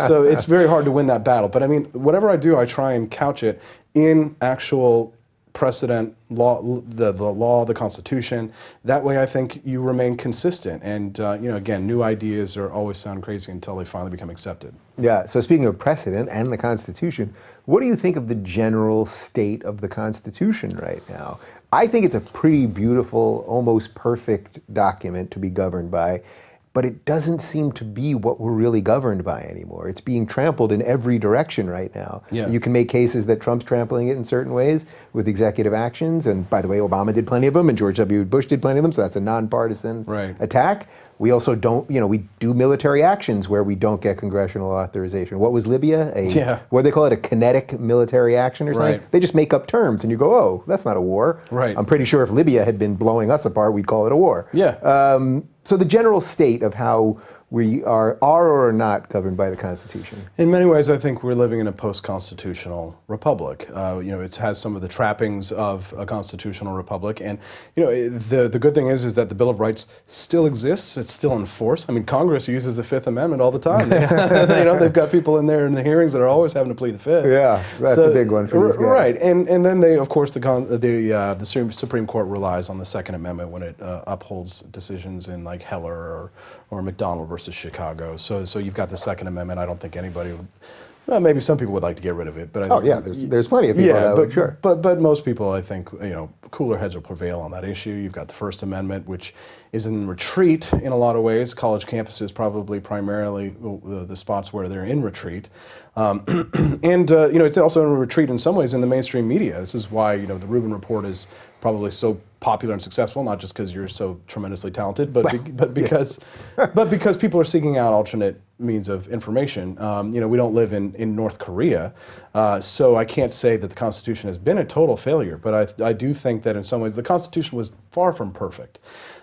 So it's very hard to win that battle. But I mean, whatever I do, I try and couch it in actual precedent, law, the law, the Constitution. That way I think you remain consistent. And, again, new ideas are always sound crazy until they finally become accepted. Yeah, so speaking of precedent and the Constitution, what do you think of the general state of the Constitution right now? I think it's a pretty beautiful, almost perfect document to be governed by. But it doesn't seem to be what we're really governed by anymore. It's being trampled in every direction right now. Yeah. You can make cases that Trump's trampling it in certain ways with executive actions. And by the way, Obama did plenty of them and George W. Bush did plenty of them. So that's a nonpartisan attack. We also don't, we do military actions where we don't get congressional authorization. What was Libya? What do they call it? A kinetic military action or something? They just make up terms and you go, oh, that's not a war. Right. I'm pretty sure if Libya had been blowing us apart, we'd call it a war. Yeah. So the general state of how we are or are not governed by the Constitution. In many ways, I think we're living in a post-constitutional republic. It has some of the trappings of a constitutional republic, and the good thing is that the Bill of Rights still exists. It's still in force. I mean, Congress uses the Fifth Amendment all the time. They've got people in there in the hearings that are always having to plead the Fifth. Yeah, that's a big one for these guys. Right, and then they, of course, the Supreme Court relies on the Second Amendment when it upholds decisions in like Heller or McDonald versus Chicago. So you've got the Second Amendment. I don't think anybody would, well, maybe some people would like to get rid of it, but I think, there's plenty of people that would, sure. But most people, I think, cooler heads will prevail on that issue. You've got the First Amendment, which is in retreat in a lot of ways. College campuses probably primarily the spots where they're in retreat. It's also in retreat in some ways in the mainstream media. This is why, the Rubin Report is probably so popular and successful, not just because you're so tremendously talented, but because people are seeking out alternate means of information. We don't live in North Korea, so I can't say that the Constitution has been a total failure, but I do think that in some ways the Constitution was far from perfect.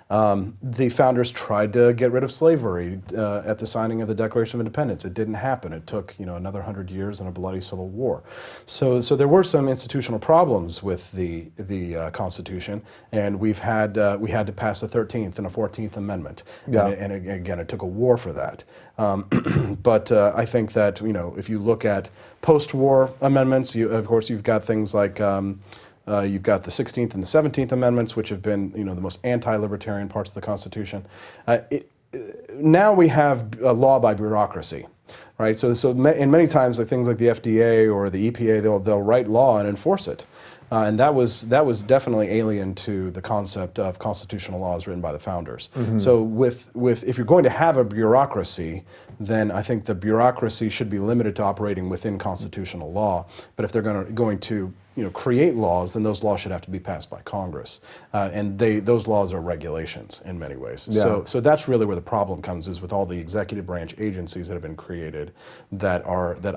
The founders tried to get rid of slavery at the signing of the Declaration of Independence. It didn't happen. It took another 100 years and a bloody civil war. So there were some institutional problems with the Constitution, and we had to pass the 13th and a 14th Amendment. Yeah. And again, it took a war for that. But I think that if you look at post-war amendments, of course you've got things like. You've got the 16th and the 17th Amendments, which have been, the most anti-libertarian parts of the Constitution. Now we have a law by bureaucracy, right? So in many times, things like the FDA or the EPA, they'll write law and enforce it. And that was definitely alien to the concept of constitutional laws written by the founders. Mm-hmm. So if you're going to have a bureaucracy, then I think the bureaucracy should be limited to operating within constitutional law. But if they're going to create laws, then those laws should have to be passed by Congress, and those laws are regulations in many ways. Yeah. So that's really where the problem comes, is with all the executive branch agencies that have been created that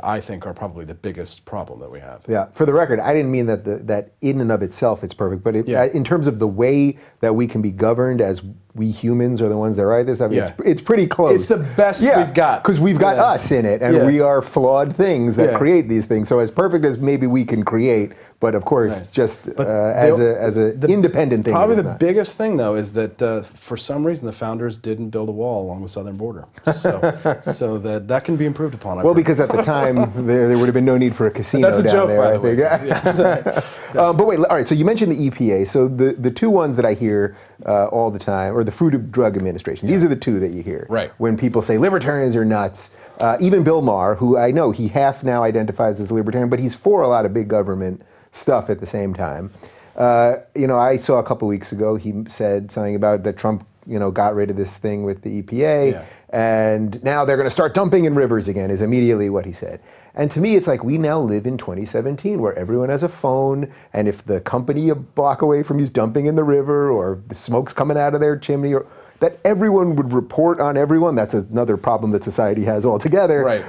I think are probably the biggest problem that we have. Yeah. For the record, I didn't mean that in and of itself it's perfect, but in terms of the way that we can be governed as we humans are the ones that write this. I mean, Yeah. it's pretty close. It's the best we've got. Because we've got us in it, and we are flawed things that create these things. So as perfect as maybe we can create, but of course, just as an independent thing. Probably the biggest thing, though, is that for some reason the founders didn't build a wall along the southern border. So that can be improved upon. Well, because at the time there would have been no need for a casino That's a down joke, there. by the way. But wait, all right. So you mentioned the EPA. So the two ones that I hear all the time, or the Food and Drug Administration. These are the two that you hear. Right. When people say libertarians are nuts. Even Bill Maher, who I know he half now identifies as a libertarian, but he's for a lot of big government stuff at the same time. I saw a couple weeks ago he said something about that Trump, got rid of this thing with the EPA, and now they're going to start dumping in rivers again. Is immediately what he said. And to me, it's like we now live in 2017, where everyone has a phone, and if the company a block away from you is dumping in the river, or the smoke's coming out of their chimney, or that everyone would report on everyone. That's another problem that society has altogether. Right.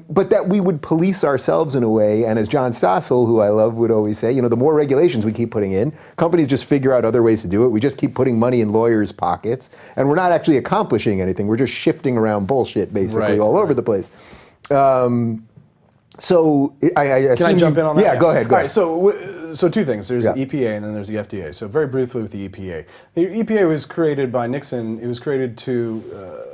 But that we would police ourselves in a way, and as John Stossel, who I love, would always say, the more regulations we keep putting in, companies just figure out other ways to do it. We just keep putting money in lawyers' pockets, and we're not actually accomplishing anything. We're just shifting around bullshit, basically, all over the place. So I assume Can I jump in on that? Yeah, go ahead. All right, so two things. There's the EPA and then there's the FDA. So very briefly with the EPA. The EPA was created by Nixon. It was created to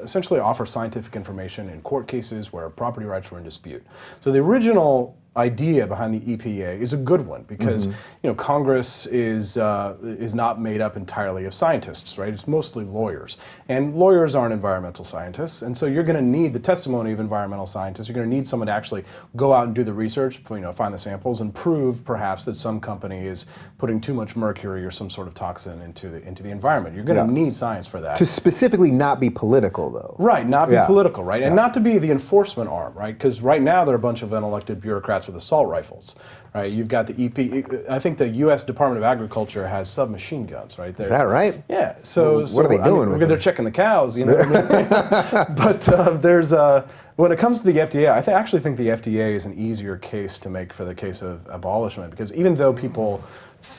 essentially offer scientific information in court cases where property rights were in dispute. So the original idea behind the EPA is a good one because Congress is not made up entirely of scientists, right? It's mostly lawyers, and lawyers aren't environmental scientists, and so you're going to need the testimony of environmental scientists. You're going to need someone to actually go out and do the research, find the samples, and prove perhaps that some company is putting too much mercury or some sort of toxin into the environment. You're going to need science for that. To specifically not be political, though. Right, not be political, right, and not to be the enforcement arm, right? Because right now there are a bunch of unelected bureaucrats with assault rifles, right? You've got the EP. I think the U.S. Department of Agriculture has submachine guns, right? Is that right? Yeah. So what are they doing with they're them? checking the cows, But there's when it comes to the FDA, I actually think the FDA is an easier case to make for the case of abolishment, because even though people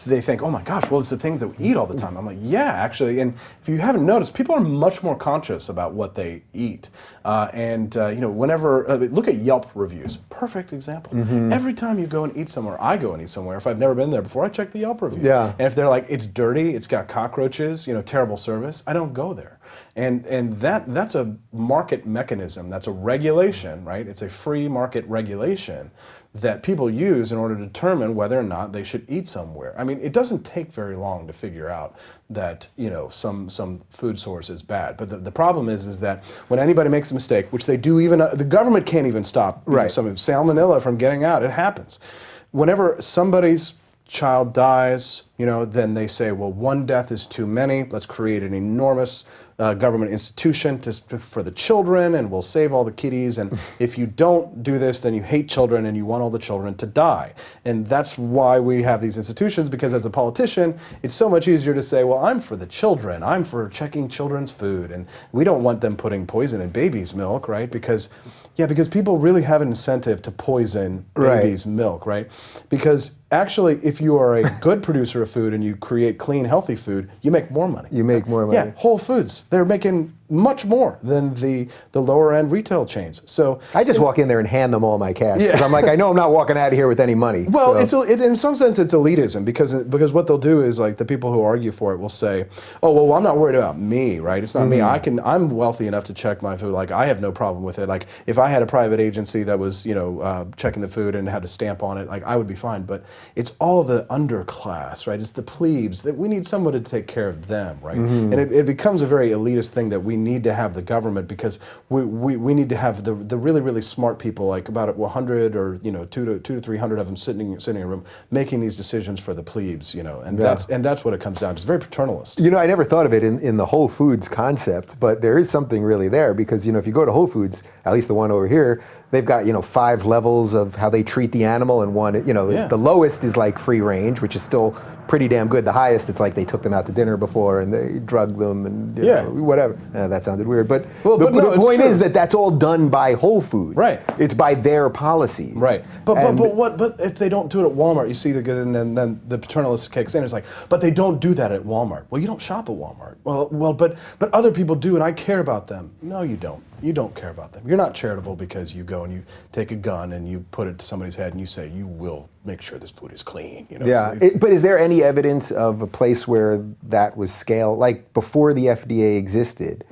they think, oh my gosh, well, it's the things that we eat all the time. I'm like, yeah, actually. And if you haven't noticed, people are much more conscious about what they eat. Whenever, look at Yelp reviews. Perfect example. Every time you go and eat somewhere, I go and eat somewhere, if I've never been there before, I check the Yelp review. Yeah. And if they're like, it's dirty, it's got cockroaches, terrible service, I don't go there. And that's a market mechanism. That's a regulation, right? It's a free market regulation that people use in order to determine whether or not they should eat somewhere. I mean, it doesn't take very long to figure out that some food source is bad. But the problem is that when anybody makes a mistake, which they do, even the government can't even stop some salmonella from getting out. It happens. Whenever somebody's child dies, then they say, well, one death is too many. Let's create an enormous government institution for the children, and we'll save all the kiddies. And if you don't do this, then you hate children and you want all the children to die. And that's why we have these institutions, because as a politician, it's so much easier to say, well, I'm for the children. I'm for checking children's food. And we don't want them putting poison in babies' milk, right? Because people really have an incentive to poison babies' milk, right? Because actually, if you are a good producer of food and you create clean, healthy food, you make more money. You make more money. Yeah, Whole Foods, they're making much more than the lower end retail chains. So I just walk in there and hand them all my cash, because I'm like, I know I'm not walking out of here with any money. Well, in some sense it's elitism, because what they'll do is, like, the people who argue for it will say, oh, well, I'm not worried about me, right? It's not me. I'm wealthy enough to check my food. Like, I have no problem with it. Like, if I had a private agency that was checking the food and had a stamp on it, like, I would be fine. But it's all the underclass, right? It's the plebes that we need someone to take care of them, right? And it becomes a very elitist thing that we need to have the government, because we need to have the really, really smart people, like about 100 or 200 to 300 of them sitting in a room making these decisions for the plebes, and that's what it comes down to. It's very paternalist. I never thought of it in the Whole Foods concept, but there is something really there, because if you go to Whole Foods, at least the one over here, they've got 5 levels of how they treat the animal, and one the lowest is like free range, which is still pretty damn good. The highest, it's like they took them out to dinner before and they drugged them and you know, whatever. That sounded weird, but the point is that that's all done by Whole Foods. Right. It's by their policies. Right. But if they don't do it at Walmart, you see and then the paternalist kicks in. It's like, but they don't do that at Walmart. Well, you don't shop at Walmart. Well, but other people do, and I care about them. No, you don't. You don't care about them. You're not charitable because you go and you take a gun and you put it to somebody's head and you say, you will make sure this food is clean. You know? Yeah, but is there any evidence of a place where that was scaled? Like before the FDA existed,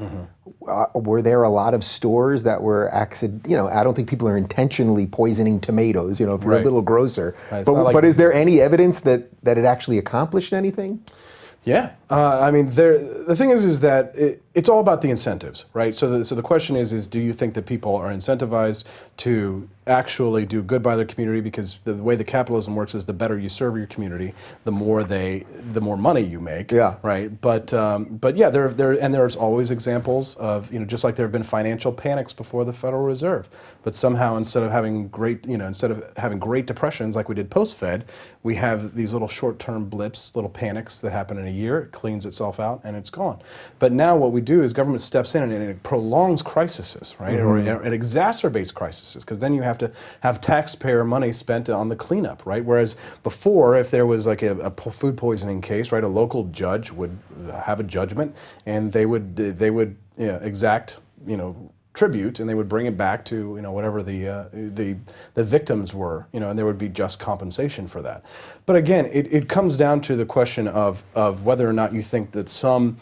were there a lot of stores that were I don't think people are intentionally poisoning tomatoes, if you're a little grocer. Right. But is there any evidence that it actually accomplished anything? Yeah, I mean, the thing is that it's all about the incentives, right? So the question is do you think that people are incentivized to actually do good by their community? Because the way the capitalism works is the better you serve your community, the more money you make. Yeah. Right. But yeah, there's always examples of just like there have been financial panics before the Federal Reserve, but somehow instead of having great depressions like we did post-Fed, we have these little short-term blips, little panics that happen in a year. It cleans itself out and it's gone. But now what we do is government steps in and it prolongs crises, right? Or it exacerbates crises because then you have to have taxpayer money spent on the cleanup, right? Whereas before, if there was like a food poisoning case, right, a local judge would have a judgment and they would exact tribute and they would bring it back to whatever the victims were, and there would be just compensation for that. But again, it comes down to the question of whether or not you think that some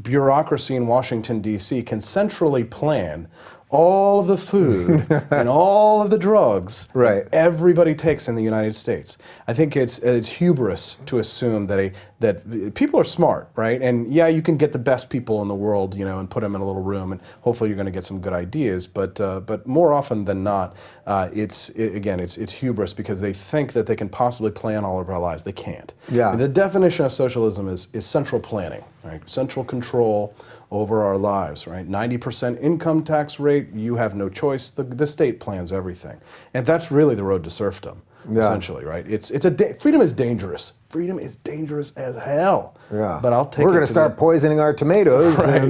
bureaucracy in Washington D.C. can centrally plan all of the food and all of the drugs that everybody takes in the United States. I think it's hubris to assume that people are smart, right? And yeah, you can get the best people in the world, and put them in a little room, and hopefully you're going to get some good ideas. But more often than not, it's hubris because they think that they can possibly plan all of our lives. They can't. Yeah. And the definition of socialism is central planning, right? Central control over our lives, right? 90% income tax rate, you have no choice. The state plans everything. And that's really the road to serfdom, essentially, right? Freedom is dangerous. Freedom is dangerous as hell. Yeah. But I'll take We're going to start poisoning our tomatoes. Right,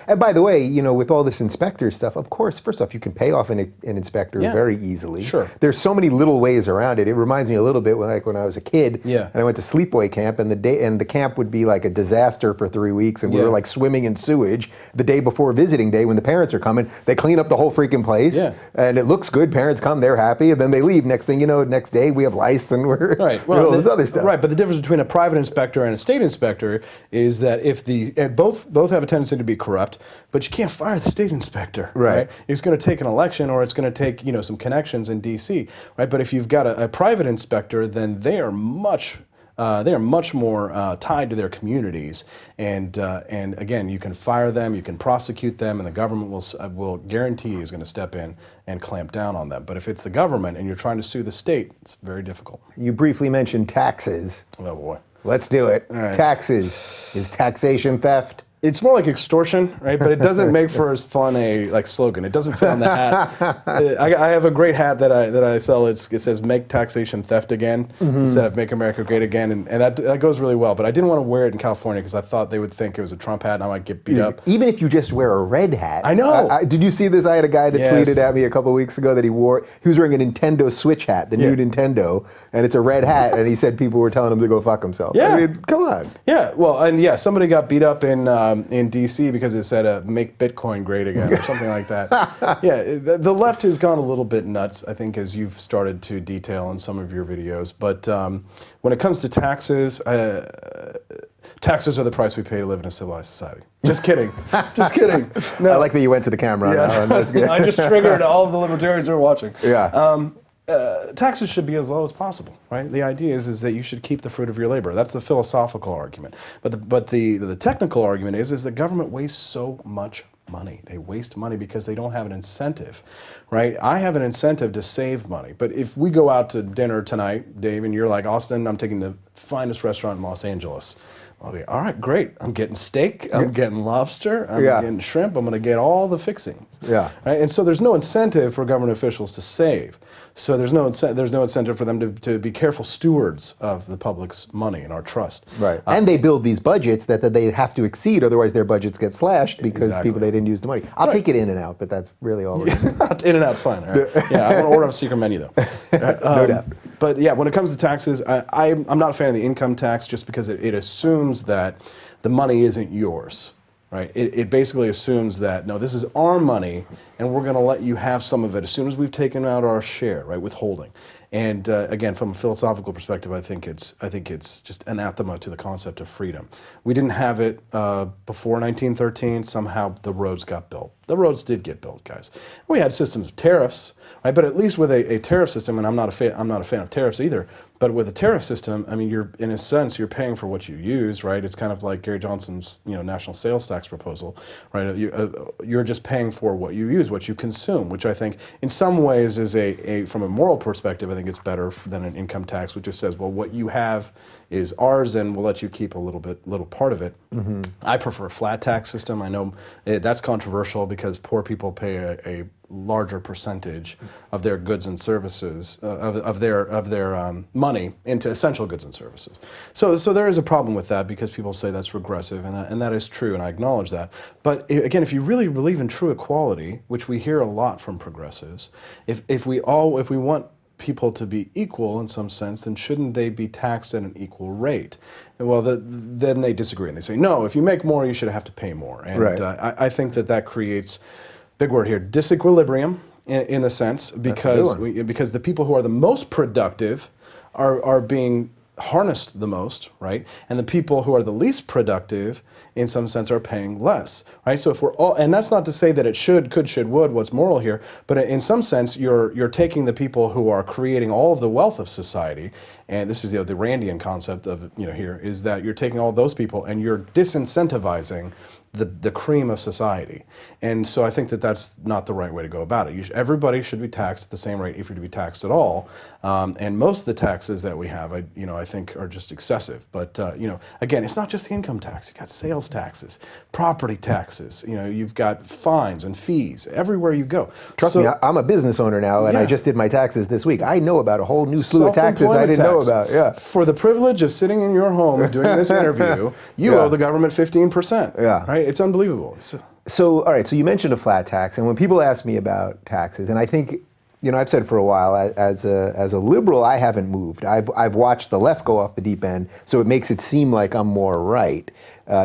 and by the way, with all this inspector stuff, of course, first off, you can pay off an inspector very easily. Sure. There's so many little ways around it. It reminds me a little bit like when I was a kid and I went to sleepaway camp and the camp would be like a disaster for 3 weeks and we were like swimming in sewage. The day before visiting day when the parents are coming, they clean up the whole freaking place and it looks good. Parents come, they're happy, and then they leave. Next thing you know, next day we have lice and we're all this other stuff. Right, but the difference between a private inspector and a state inspector is that if both have a tendency to be corrupt, but you can't fire the state inspector, right? It's going to take an election or it's going to take some connections in D.C., right? But if you've got a private inspector, then they are much more tied to their communities, and again, you can fire them, you can prosecute them, and the government will guarantee is going to step in and clamp down on them. But if it's the government and you're trying to sue the state, it's very difficult. You briefly mentioned taxes. Oh boy, let's do it. Right. Taxes. Is taxation theft? It's more like extortion, right? But it doesn't make for as fun a slogan. It doesn't fit on the hat. I have a great hat that I sell. It says "Make taxation theft again" instead of "Make America great again," and that goes really well. But I didn't want to wear it in California because I thought they would think it was a Trump hat and I might get beat up. Even if you just wear a red hat. I know. Did you see this? I had a guy that tweeted at me a couple weeks ago that he was wearing a Nintendo Switch hat, the new Nintendo, and it's a red hat, and he said people were telling him to go fuck himself. Yeah. I mean, come on. Yeah. Well, and somebody got beat up in D.C. because it said "Make Bitcoin great again" or something like that. The left has gone a little bit nuts, I think, as you've started to detail in some of your videos. But when it comes to taxes, taxes are the price we pay to live in a civilized society. Just kidding. Just kidding. No. I like that you went to the camera on that one. That's good. I just triggered all of the libertarians who are watching. Yeah. Taxes should be as low as possible, right? The idea is that you should keep the fruit of your labor. That's the philosophical argument. But the technical argument is that government wastes so much money. They waste money because they don't have an incentive, right? I have an incentive to save money. But if we go out to dinner tonight, Dave, and you're like, Austin, I'm taking the finest restaurant in Los Angeles. I'll be, all right, great. I'm getting steak, I'm getting lobster, I'm getting shrimp, I'm going to get all the fixings. Yeah. Right? And so there's no incentive for government officials to save. So there's no incentive for them to be careful stewards of the public's money and our trust. Right. And they build these budgets that they have to exceed, otherwise their budgets get slashed because people, they didn't use the money. I'll take it in and out, but that's really all we're doing. In and out's fine. All right? Yeah, I want to order off a secret menu though. No doubt. But yeah, when it comes to taxes, I'm not a fan of the income tax just because it assumes that the money isn't yours. Right? It basically assumes that, no, this is our money, and we're going to let you have some of it as soon as we've taken out our share, right? Withholding. And again, from a philosophical perspective, I think it's just anathema to the concept of freedom. We didn't have it before 1913. Somehow the roads got built. The roads did get built, guys. We had systems of tariffs, right? But at least with a tariff system, and I'm not a fan of tariffs either. But with a tariff system, I mean, you're in a sense you're paying for what you use, right? It's kind of like Gary Johnson's national sales tax proposal, right? You're just paying for what you use, what you consume, which I think in some ways is from a moral perspective, I think it's better than an income tax, which just says, well, what you have is ours, and we'll let you keep a little part of it. Mm-hmm. I prefer a flat tax system. I know that's controversial because poor people pay a larger percentage of their goods and services, of their money into essential goods and services. So there is a problem with that because people say that's regressive, and that is true, and I acknowledge that. But again, if you really believe in true equality, which we hear a lot from progressives, if we want people to be equal in some sense, then shouldn't they be taxed at an equal rate? And well, then they disagree and they say, no, if you make more, you should have to pay more. And right. I think that creates, big word here, disequilibrium in the sense because the people who are the most productive are being harnessed the most, right? And the people who are the least productive, in some sense, are paying less, right? So if we're all, and that's not to say that it should, would, what's moral here, but in some sense, you're taking the people who are creating all of the wealth of society, and this is the Randian concept of here is that you're taking all those people and you're disincentivizing the cream of society. And so I think that's not the right way to go about it. Everybody should be taxed at the same rate if you're to be taxed at all. And most of the taxes that we have, I think are just excessive. But, again, it's not just the income tax. You've got sales taxes, property taxes, you've got fines and fees everywhere you go. Trust me, I'm a business owner now, and I just did my taxes this week. I know about a whole new slew of taxes I didn't know about. Yeah. For the privilege of sitting in your home doing this interview, you owe the government 15%. Yeah. Right? It's unbelievable. So, all right, so you mentioned a flat tax, and when people ask me about taxes, and I think, I've said for a while, as a liberal, I haven't moved. I've watched the left go off the deep end, so it makes it seem like I'm more right,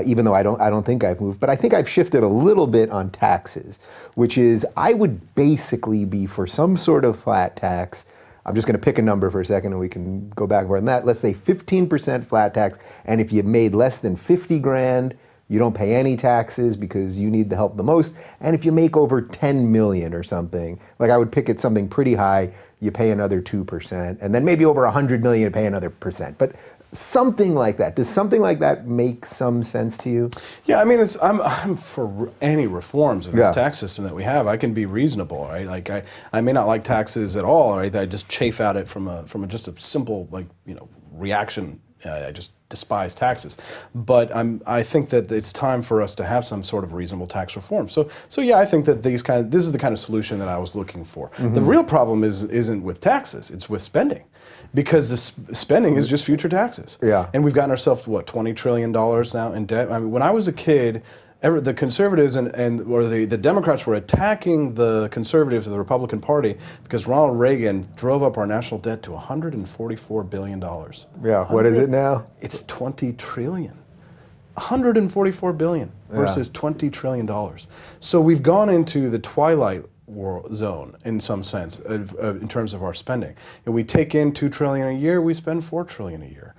even though I don't think I've moved. But I think I've shifted a little bit on taxes, which is I would basically be for some sort of flat tax. I'm just going to pick a number for a second, and we can go back and forth on that. Let's say 15% flat tax, and if you made less than 50 grand, you don't pay any taxes because you need the help the most. And if you make over 10 million or something, like I would pick it something pretty high, you pay another 2%. And then maybe over 100 million, you pay another percent. But something like that. Does something like that make some sense to you? Yeah, I mean, I'm for any reforms in this tax system that we have. I can be reasonable, right? Like I may not like taxes at all, right? I just chafe at it from just a simple reaction. I just despise taxes, but I think that it's time for us to have some sort of reasonable tax reform. So yeah, I think that this is the kind of solution that I was looking for. Mm-hmm. The real problem isn't with taxes; it's with spending, because the spending is just future taxes. Yeah, and we've gotten ourselves $20 trillion now in debt. I mean, when I was a kid, the conservatives or the Democrats were attacking the conservatives of the Republican Party because Ronald Reagan drove up our national debt to $144 billion. Yeah, what is it now? It's $20 trillion. $144 billion versus $20 trillion. So we've gone into the twilight zone in some sense in terms of our spending. And we take in $2 trillion a year, we spend $4 trillion a year.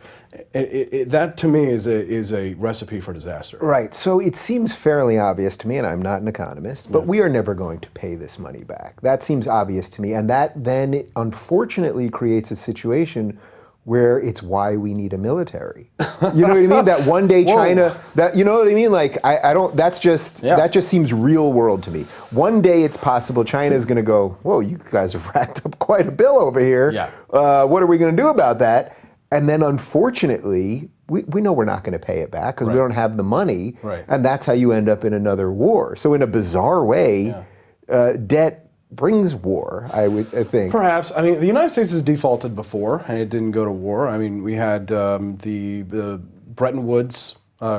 That to me is a recipe for disaster. Right. So it seems fairly obvious to me, and I'm not an economist, but we are never going to pay this money back. That seems obvious to me, and that then unfortunately creates a situation where it's why we need a military. You know what I mean? That one day China, you know what I mean? Like, I don't, that just seems real world to me. One day it's possible China's gonna go, whoa, you guys have racked up quite a bill over here. Yeah. What are we gonna do about that? And then unfortunately, we know we're not going to pay it back because we don't have the money. Right. And that's how you end up in another war. So in a bizarre way, debt brings war, I think. Perhaps. I mean, the United States has defaulted before, and it didn't go to war. I mean, we had the Bretton Woods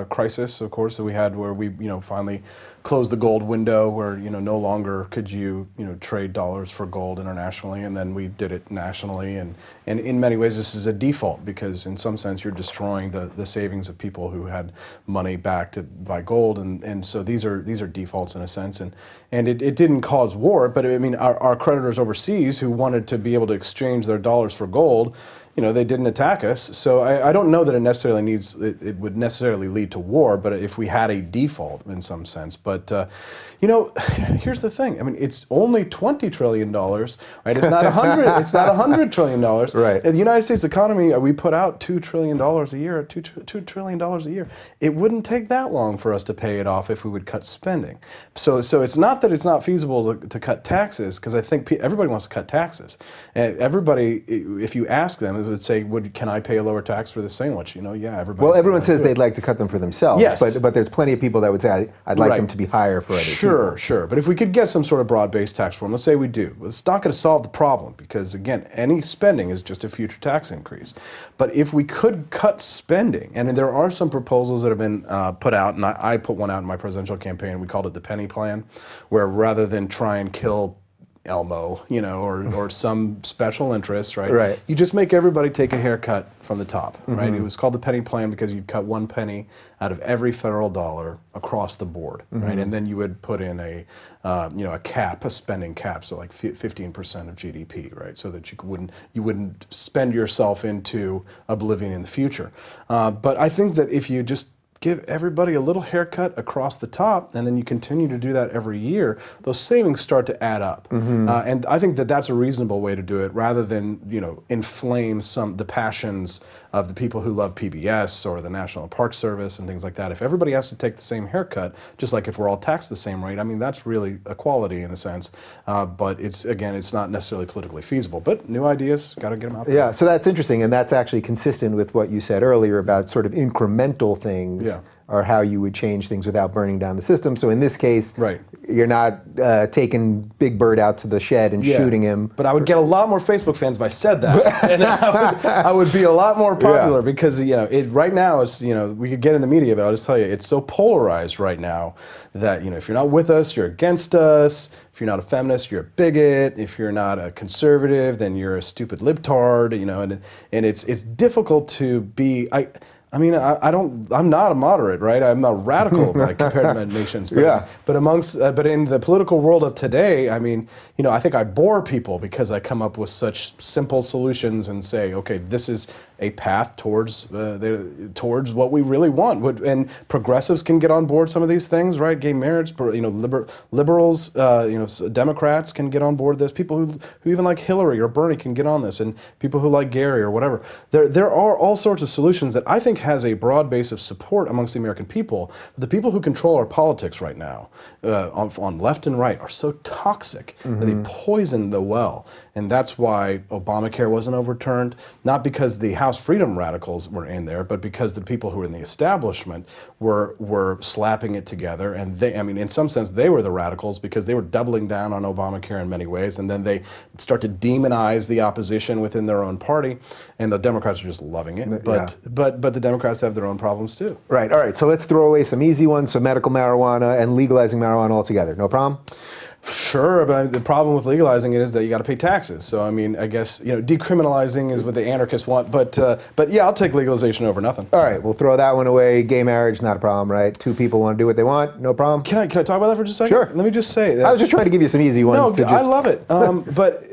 crisis, of course, that we had where we, finally closed the gold window where, no longer could you, trade dollars for gold internationally, and then we did it nationally. And in many ways, this is a default because in some sense, you're destroying the savings of people who had money back to buy gold. And so these are defaults in a sense. And it didn't cause war, but I mean, our creditors overseas who wanted to be able to exchange their dollars for gold, they didn't attack us. So I don't know that it would necessarily lead to war, but if we had a default in some sense. But, here's the thing. I mean, it's only $20 trillion, right? It's not $100 trillion. Right. In the United States economy, we put out $2 trillion a year, $2 trillion a year. It wouldn't take that long for us to pay it off if we would cut spending. So it's not that it's not feasible to cut taxes, because I think everybody wants to cut taxes. Everybody, if you ask them, would say, can I pay a lower tax for this sandwich? Yeah, everybody. Well, everyone says they'd like to cut them for themselves, yes. but there's plenty of people that would say, I'd like them to be higher for other people. Sure. But if we could get some sort of broad-based tax reform, let's say we do, it's not going to solve the problem because, again, any spending is just a future tax increase. But if we could cut spending, and there are some proposals that have been put out, and I put one out in my presidential campaign, we called it the penny plan, where rather than try and kill Elmo, or some special interest, right? Right. You just make everybody take a haircut from the top, right? It was called the penny plan because you'd cut 1 penny out of every federal dollar across the board, right? And then you would put in a cap, a spending cap, so like 15% of GDP, right? So that you wouldn't spend yourself into oblivion in the future. But I think that if you just give everybody a little haircut across the top, and then you continue to do that every year, those savings start to add up. And I think that that's a reasonable way to do it, rather than inflame the passions of the people who love PBS or the National Park Service and things like that. If everybody has to take the same haircut, just like if we're all taxed the same rate, I mean, that's really equality in a sense. But it's not necessarily politically feasible. But new ideas, got to get them out there. Yeah, so that's interesting, and that's actually consistent with what you said earlier about sort of incremental things. Or how you would change things without burning down the system. So in this case, you're not taking Big Bird out to the shed and shooting him. But I would get a lot more Facebook fans if I said that, and I would be a lot more popular because right now it's we could get in the media, but I'll just tell you it's so polarized right now that if you're not with us, you're against us. If you're not a feminist, you're a bigot. If you're not a conservative, then you're a stupid libtard. And it's difficult to be. I'm not a moderate, right? I'm not radical compared to my nations. But, but in the political world of today, I mean, I think I bore people because I come up with such simple solutions and say, okay, this is a path towards what we really want. And progressives can get on board some of these things, right? Gay marriage, liberals, Democrats can get on board this. People who even like Hillary or Bernie can get on this, and people who like Gary or whatever. There are all sorts of solutions that I think has a broad base of support amongst the American people. But the people who control our politics right now, on left and right, are so toxic that they poison the well. And that's why Obamacare wasn't overturned, not because the House Freedom radicals were in there, but because the people who were in the establishment were slapping it together. And in some sense, they were the radicals because they were doubling down on Obamacare in many ways. And then they start to demonize the opposition within their own party. And the Democrats are just loving it. But the Democrats have their own problems too. Right. All right. So let's throw away some easy ones. So medical marijuana and legalizing marijuana altogether. No problem? Sure, but the problem with legalizing it is that you got to pay taxes. So I guess decriminalizing is what the anarchists want. But yeah, I'll take legalization over nothing. All right, we'll throw that one away. Gay marriage, not a problem, right? Two people want to do what they want, no problem. Can I talk about that for just a second? Sure. Let me just say that I was just trying to give you some easy ones. I love it. But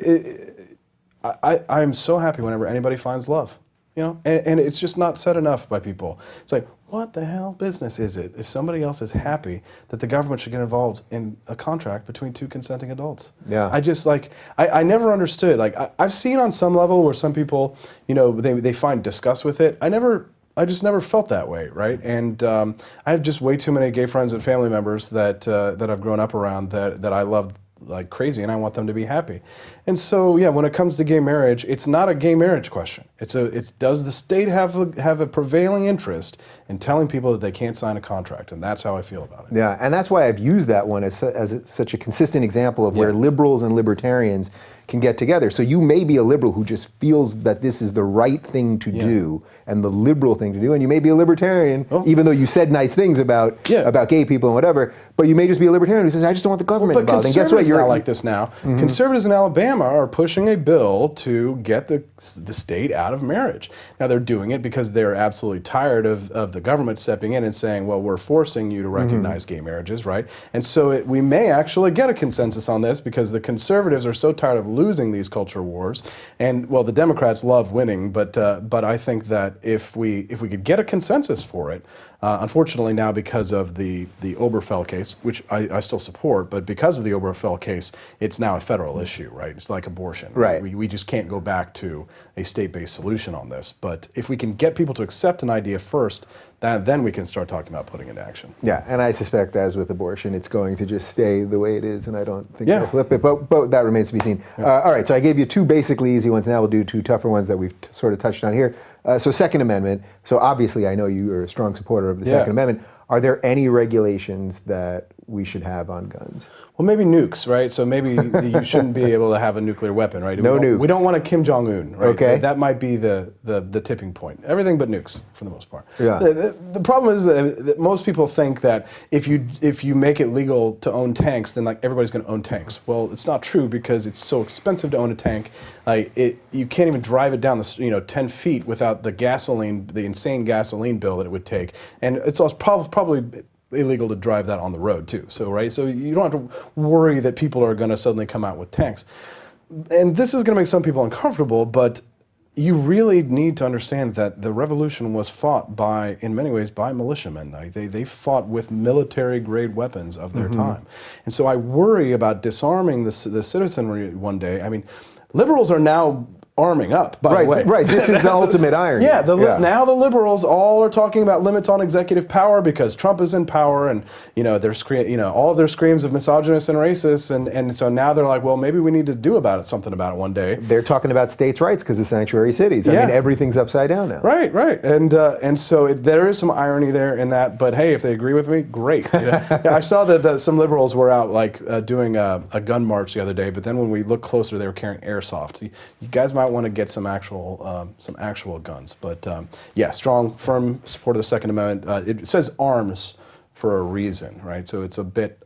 I'm so happy whenever anybody finds love. And it's just not said enough by people. It's like, what the hell business is it if somebody else is happy that the government should get involved in a contract between two consenting adults? Yeah. I just I never understood. I've seen on some level where some people, they find disgust with it. I just never felt that way, right? And I have just way too many gay friends and family members that I've grown up around that I love like crazy, and I want them to be happy. And so, yeah, when it comes to gay marriage, it's not a gay marriage question. It's does the state have a prevailing interest in telling people that they can't sign a contract, and that's how I feel about it. Yeah, and that's why I've used that one as such a consistent example of where liberals and libertarians can get together. So you may be a liberal who just feels that this is the right thing to do and the liberal thing to do, and you may be a libertarian, even though you said nice things about gay people and whatever, but you may just be a libertarian who says, I just don't want the government involved. And guess what? You're not like this now. Conservatives in Alabama are pushing a bill to get the state out of marriage. Now they're doing it because they're absolutely tired of the government stepping in and saying, well, we're forcing you to recognize gay marriages, right? And so we may actually get a consensus on this because the conservatives are so tired of losing these culture wars, and well, the Democrats love winning, but I think that if we could get a consensus for it, unfortunately now because of the Obergefell case, which I still support, but because of the Obergefell case, it's now a federal issue, right? It's like abortion. Right. We just can't go back to a state-based solution on this. But if we can get people to accept an idea first, then we can start talking about putting it into action. Yeah, and I suspect, as with abortion, it's going to just stay the way it is, and I don't think they'll flip it, but that remains to be seen. All right, so I gave you two basically easy ones. Now we'll do two tougher ones that we've sort of touched on here. So Second Amendment. So obviously I know you are a strong supporter of the Second Amendment. Are there any regulations that we should have on guns? Well, maybe nukes, right? So maybe you shouldn't be able to have a nuclear weapon, right? No nukes. We don't want a Kim Jong-un, right? Okay. That might be the tipping point. Everything but nukes, for the most part. Yeah. The problem is that most people think that if you make it legal to own tanks, then like everybody's going to own tanks. Well, it's not true because it's so expensive to own a tank. You can't even drive it down 10 feet without the insane gasoline bill that it would take, and it's also probably illegal to drive that on the road too. So so you don't have to worry that people are going to suddenly come out with tanks. And this is going to make some people uncomfortable, but you really need to understand that the revolution was fought in many ways by militiamen. They fought with military-grade weapons of their time. And so I worry about disarming the citizenry one day. I mean, liberals are now arming up, by the way. Right, this is the ultimate irony. Now the liberals all are talking about limits on executive power because Trump is in power, and all of their screams of misogynist and racist, and so now they're like, well, maybe we need to do something about it one day. They're talking about states' rights because of sanctuary cities. I mean, everything's upside down now. Right, and so there is some irony there in that. But hey, if they agree with me, great. I saw that some liberals were out doing a gun march the other day, but then when we looked closer, they were carrying airsoft. You guys might want to get some actual guns, but strong, firm support of the Second Amendment. It says arms for a reason, right? So it's a bit,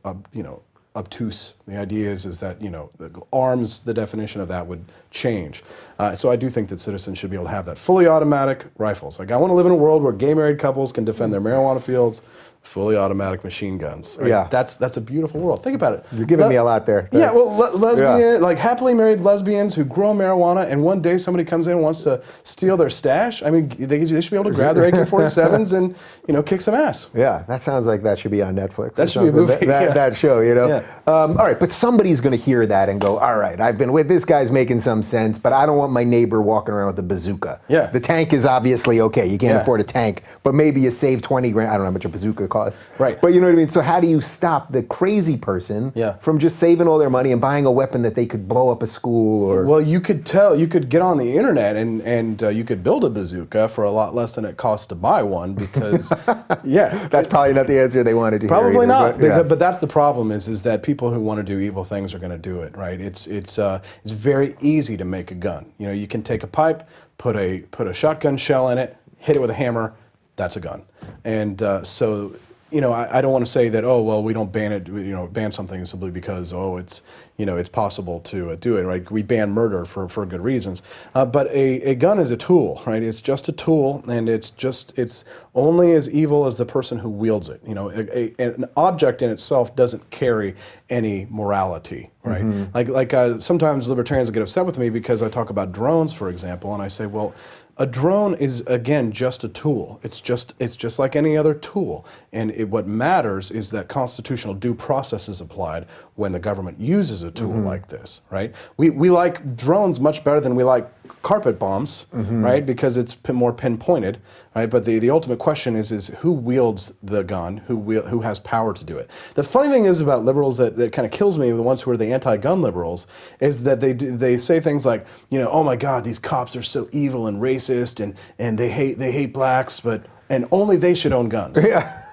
obtuse. The idea is that the arms, the definition of that would change. So I do think that citizens should be able to have that. Fully automatic rifles. Like I want to live in a world where gay married couples can defend their marijuana fields. Fully automatic machine guns. Right? Yeah, that's a beautiful world. Think about it. You're giving me a lot there. Yeah, well, like happily married lesbians who grow marijuana, and one day somebody comes in and wants to steal their stash. I mean, they should be able to grab their AK-47s and kick some ass. Yeah, that sounds like that should be on Netflix. That should be a movie. That show, Yeah. All right, but somebody's going to hear that and go, all right, I've been with this guy's making some sense, but I don't want my neighbor walking around with a bazooka. Yeah. The tank is obviously okay. You can't afford a tank, but maybe you save 20 grand. I don't know how much a bazooka costs. Right. But you know what I mean? So how do you stop the crazy person from just saving all their money and buying a weapon that they could blow up a school? Or well, you could get on the internet and you could build a bazooka for a lot less than it costs to buy one because, that's probably not the answer they wanted to hear. Probably either, not. But that's the problem is that people who want to do evil things are going to do it, right? It's very easy to make a gun. You can take a pipe, put a shotgun shell in it, hit it with a hammer. That's a gun, and so. I don't want to say that, oh, well, we don't ban it, ban something simply because, it's possible to do it, right? We ban murder for good reasons. But a gun is a tool, right? It's just a tool, and it's only as evil as the person who wields it. An object in itself doesn't carry any morality, right? Like sometimes libertarians get upset with me because I talk about drones, for example, and I say, well, a drone is, again, just a tool. It's just like any other tool. And what matters is that constitutional due process is applied when the government uses a tool like this, right? We like drones much better than we like carpet bombs, right? Because it's more pinpointed, right? But the ultimate question is who wields the gun, who has power to do it. The funny thing is about liberals that kind of kills me, the ones who are the anti-gun liberals, is that they say things like, oh my God, these cops are so evil and racist, and they hate blacks, and only they should own guns. Yeah.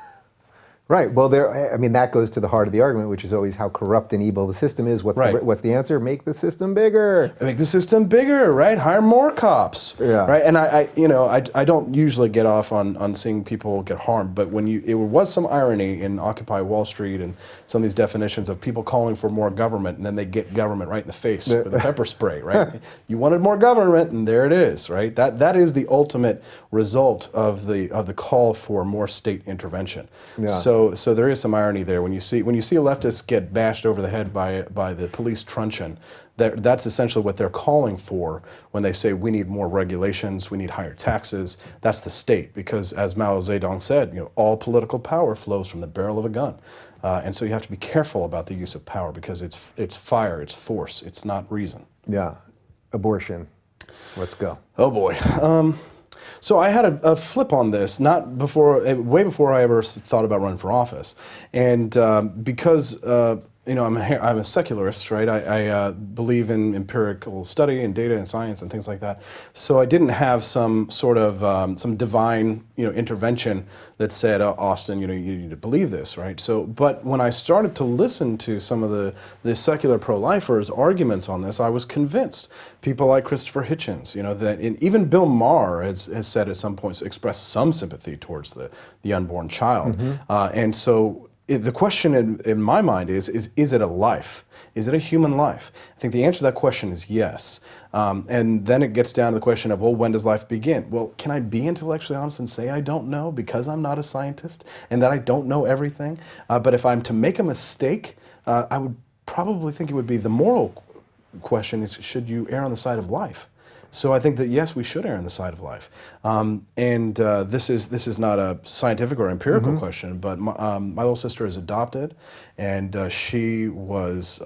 Right. Well, that goes to the heart of the argument, which is always how corrupt and evil the system is. What's the answer? Make the system bigger. Make the system bigger, right? Hire more cops, right? And I don't usually get off on seeing people get harmed, but it was some irony in Occupy Wall Street and some of these definitions of people calling for more government, and then they get government right in the face with a pepper spray, right? You wanted more government, and there it is, right? That is the ultimate result of the call for more state intervention. Yeah. So there is some irony there when you see a leftist get bashed over the head by the police truncheon. That's essentially what they're calling for when they say we need more regulations, we need higher taxes. That's the state, because as Mao Zedong said, all political power flows from the barrel of a gun, and so you have to be careful about the use of power because it's fire, it's force, it's not reason. Yeah, abortion. Let's go. Oh boy. So I had a flip on this, way before I ever thought about running for office, and because I'm a secularist, right? I believe in empirical study and data and science and things like that. So I didn't have some sort of some divine intervention that said, Austin, you need to believe this, right? But when I started to listen to some of the secular pro-lifers' arguments on this, I was convinced. People like Christopher Hitchens, and even Bill Maher has said at some points, expressed some sympathy towards the unborn child, and so. The question in my mind is it a life? Is it a human life? I think the answer to that question is yes. And then it gets down to the question of, well, when does life begin? Well, can I be intellectually honest and say I don't know because I'm not a scientist and that I don't know everything? But if I'm to make a mistake, I would probably think it would be the moral question is, should you err on the side of life? So I think that yes, we should err on the side of life, and this is not a scientific or empirical question. But my little sister is adopted, and she was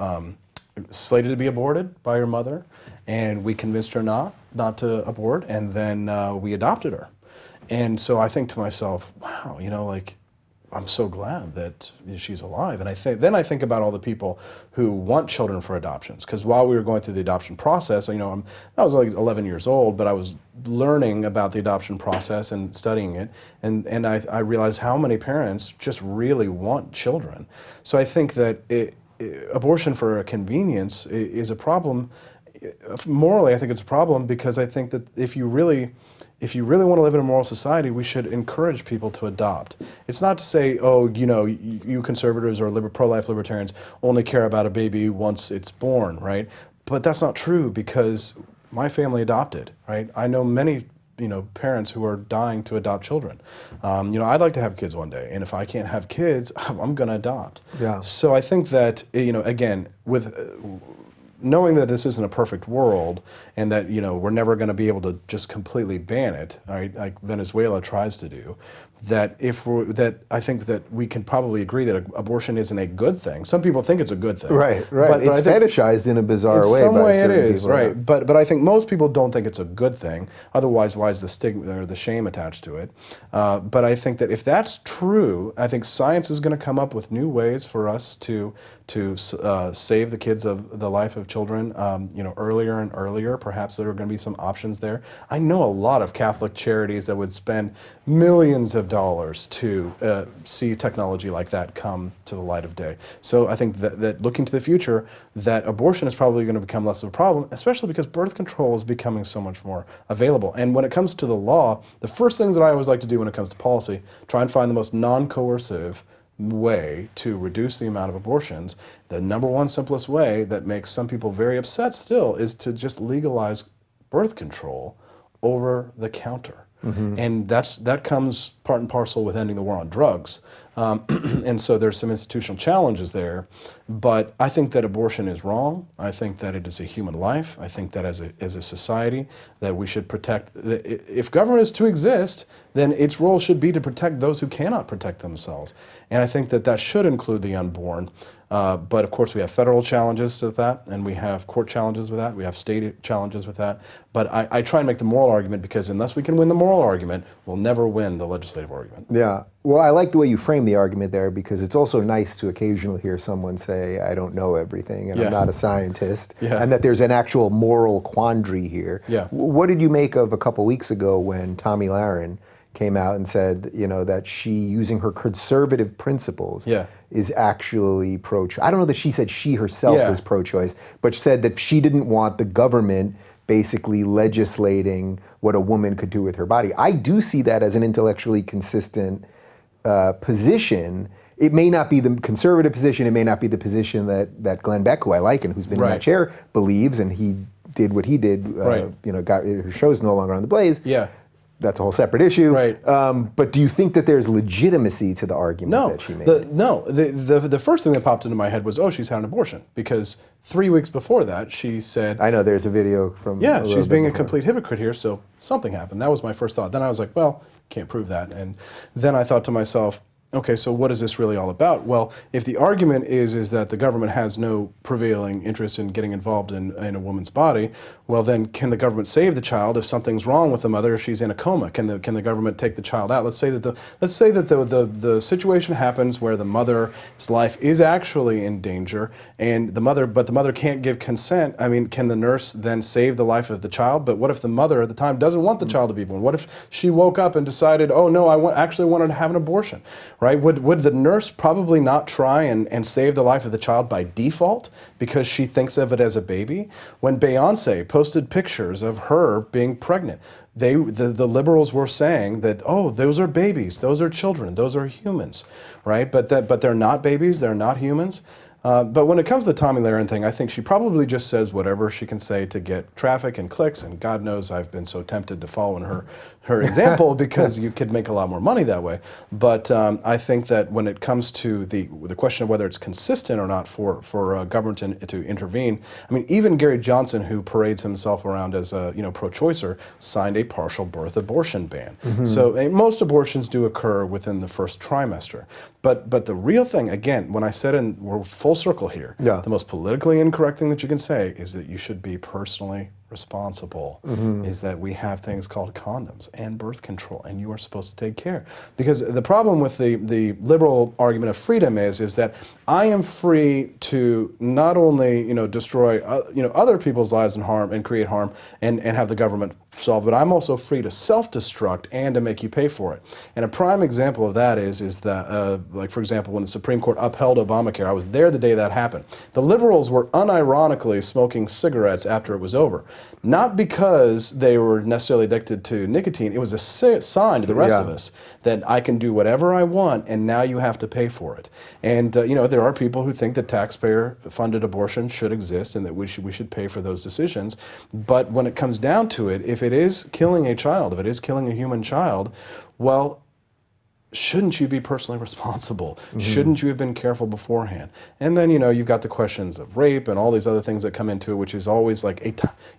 slated to be aborted by her mother, and we convinced her not to abort, and then we adopted her, and so I think to myself, wow, I'm so glad that she's alive. And I think about all the people who want children for adoptions. Because while we were going through the adoption process, I was like 11 years old, but I was learning about the adoption process and studying it. And I realized how many parents just really want children. So I think that abortion for a convenience is a problem. Morally, I think it's a problem because I think that if you really want to live in a moral society, we should encourage people to adopt. It's not to say, you conservatives or pro-life libertarians only care about a baby once it's born, right? But that's not true because my family adopted, right? I know many parents who are dying to adopt children. I'd like to have kids one day, and if I can't have kids, I'm going to adopt. Yeah. So I think that, again, with knowing that this isn't a perfect world and that we're never going to be able to just completely ban it, right, like Venezuela tries to do, that I think that we can probably agree that abortion isn't a good thing. Some people think it's a good thing. Right. But it's fetishized in a bizarre way. In some way it is, right. But I think most people don't think it's a good thing. Otherwise, why is the stigma or the shame attached to it? But I think that if that's true, I think science is going to come up with new ways for us to save the kids of the life of children, earlier and earlier. Perhaps there are going to be some options there. I know a lot of Catholic charities that would spend millions of dollars to see technology like that come to the light of day. So I think that looking to the future, that abortion is probably going to become less of a problem, especially because birth control is becoming so much more available. And when it comes to the law, the first things that I always like to do when it comes to policy, try and find the most non-coercive way to reduce the amount of abortions. The number one simplest way that makes some people very upset still is to just legalize birth control over the counter. And that comes part and parcel with ending the war on drugs. And so there's some institutional challenges there. But I think that abortion is wrong. I think that it is a human life. I think that as a society that we should protect. If government is to exist, then its role should be to protect those who cannot protect themselves. And I think that should include the unborn. But of course, we have federal challenges to that, and we have court challenges with that. We have state challenges with that. But I try and make the moral argument, because unless we can win the moral argument, we'll never win the legislative argument. Yeah. Well, I like the way you frame the argument there, because it's also nice to occasionally hear someone say, I don't know everything, and I'm not a scientist, and that there's an actual moral quandary here. Yeah. What did you make of a couple weeks ago when Tomi Lahren came out and said, that she, using her conservative principles, is actually pro-choice? I don't know that she said she herself was pro-choice, but said that she didn't want the government basically legislating what a woman could do with her body. I do see that as an intellectually consistent position. It may not be the conservative position, it may not be the position that Glenn Beck, who I like and who's been in that chair, believes, and he did what he did, got her show's no longer on the Blaze. That's a whole separate issue. But do you think that there's legitimacy to the argument that she made? The first thing that popped into my head was, oh, she's had an abortion. Because 3 weeks before that, she said... I know, there's a video from... Yeah, she's being a complete hypocrite here, so something happened. That was my first thought. Then I was like, well, can't prove that. And then I thought to myself, okay, so what is this really all about? Well, if the argument is that the government has no prevailing interest in getting involved in a woman's body, well then can the government save the child if something's wrong with the mother, if she's in a coma? Can the government take the child out? Let's say that the situation happens where the mother's life is actually in danger, and the mother can't give consent. I mean, can the nurse then save the life of the child? But what if the mother at the time doesn't want the child to be born? What if she woke up and decided, oh no, I actually wanted to have an abortion? Right? Would the nurse probably not try and save the life of the child by default because she thinks of it as a baby? When Beyonce posted pictures of her being pregnant, the liberals were saying that, oh, those are babies, those are children, those are humans, right? But they're not babies, they're not humans. But when it comes to the Tomi Lahren thing, I think she probably just says whatever she can say to get traffic and clicks, and God knows I've been so tempted to follow in her example because you could make a lot more money that way. But I think that when it comes to the question of whether it's consistent or not for government to intervene, I mean, even Gary Johnson, who parades himself around as a pro-choicer, signed a partial birth abortion ban. So most abortions do occur within the first trimester. But the real thing, again, when I said we're full circle here, the most politically incorrect thing that you can say is that you should be personally responsible, is that we have things called condoms and birth control, and you are supposed to take care. Because the problem with the liberal argument of freedom is that I am free to not only destroy other people's lives and harm and create harm and have the government solve, but I'm also free to self-destruct and to make you pay for it. And a prime example of that is that, like for example, when the Supreme Court upheld Obamacare, I was there the day that happened. The liberals were unironically smoking cigarettes after it was over. Not because they were necessarily addicted to nicotine, it was a sign to the rest of us that I can do whatever I want and now you have to pay for it. And there are people who think that taxpayer-funded abortion should exist and that we should pay for those decisions. But when it comes down to it, if it is killing a child, if it is killing a human child, well, shouldn't you be personally responsible? Shouldn't you have been careful beforehand? And then, you've got the questions of rape and all these other things that come into it, which is always like,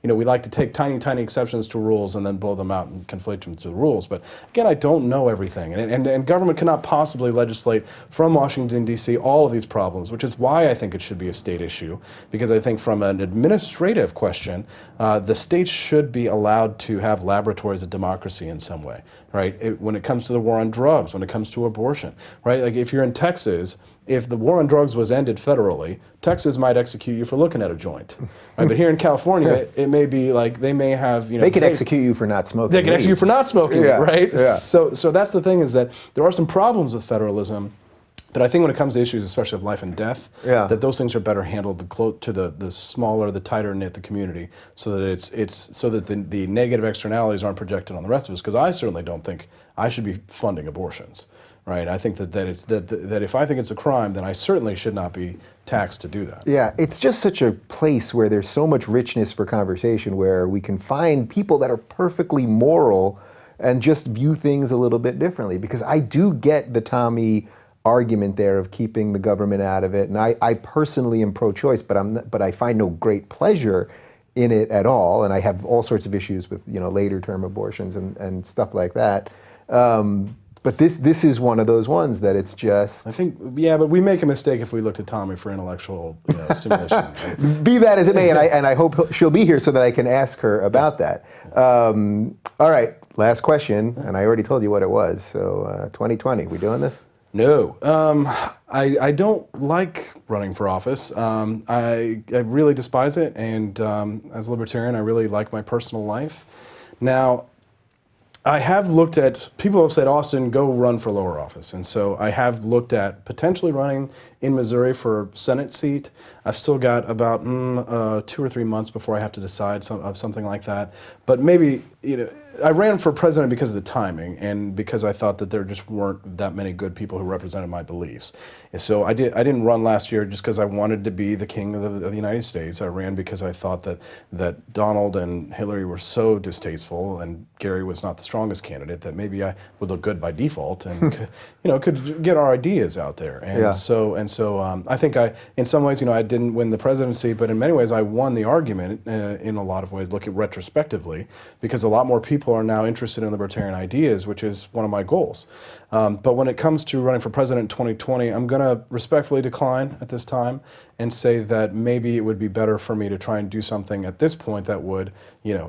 we like to take tiny, tiny exceptions to rules and then blow them out and conflate them to the rules. But again, I don't know everything. And government cannot possibly legislate from Washington, D.C. all of these problems, which is why I think it should be a state issue. Because I think from an administrative question, the states should be allowed to have laboratories of democracy in some way, right? When it comes to the war on drugs, when it comes to abortion, right? Like if you're in Texas, if the war on drugs was ended federally, Texas might execute you for looking at a joint, right? But here in California, it may be like they may have, they could execute you for not smoking. They could execute you for not smoking, right? Yeah. So that's the thing, is that there are some problems with federalism. But I think when it comes to issues, especially of life and death, that those things are better handled to the smaller, the tighter knit the community, so that it's so that the negative externalities aren't projected on the rest of us. Because I certainly don't think I should be funding abortions, right? I think that if I think it's a crime, then I certainly should not be taxed to do that. Yeah, it's just such a place where there's so much richness for conversation, where we can find people that are perfectly moral and just view things a little bit differently. Because I do get the Tomi argument there of keeping the government out of it, and I personally am pro-choice, but I find no great pleasure in it at all, and I have all sorts of issues with later term abortions and stuff like that. But this is one of those ones that it's just... I think, yeah, but we make a mistake if we look to Tommy for intellectual stimulation. Right? Be that as it may, and I hope she'll be here so that I can ask her about that. All right, last question, and I already told you what it was. So 2020, we doing this? No, I don't like running for office. I really despise it, and as a libertarian, I really like my personal life. Now, I have looked at, people have said, Austin, go run for lower office. And so I have looked at potentially running in Missouri for a Senate seat. I've still got about 2 or 3 months before I have to decide of something like that. But maybe, I ran for president because of the timing and because I thought that there just weren't that many good people who represented my beliefs. And so I didn't run last year just because I wanted to be the king of the United States. I ran because I thought that Donald and Hillary were so distasteful and Gary was not the strongest candidate that maybe I would look good by default and could get our ideas out there. And so I think in some ways, I didn't win the presidency, but in many ways I won the argument in a lot of ways, looking retrospectively, because a lot more people are now interested in libertarian ideas, which is one of my goals. But when it comes to running for president in 2020, I'm going to respectfully decline at this time and say that maybe it would be better for me to try and do something at this point that would,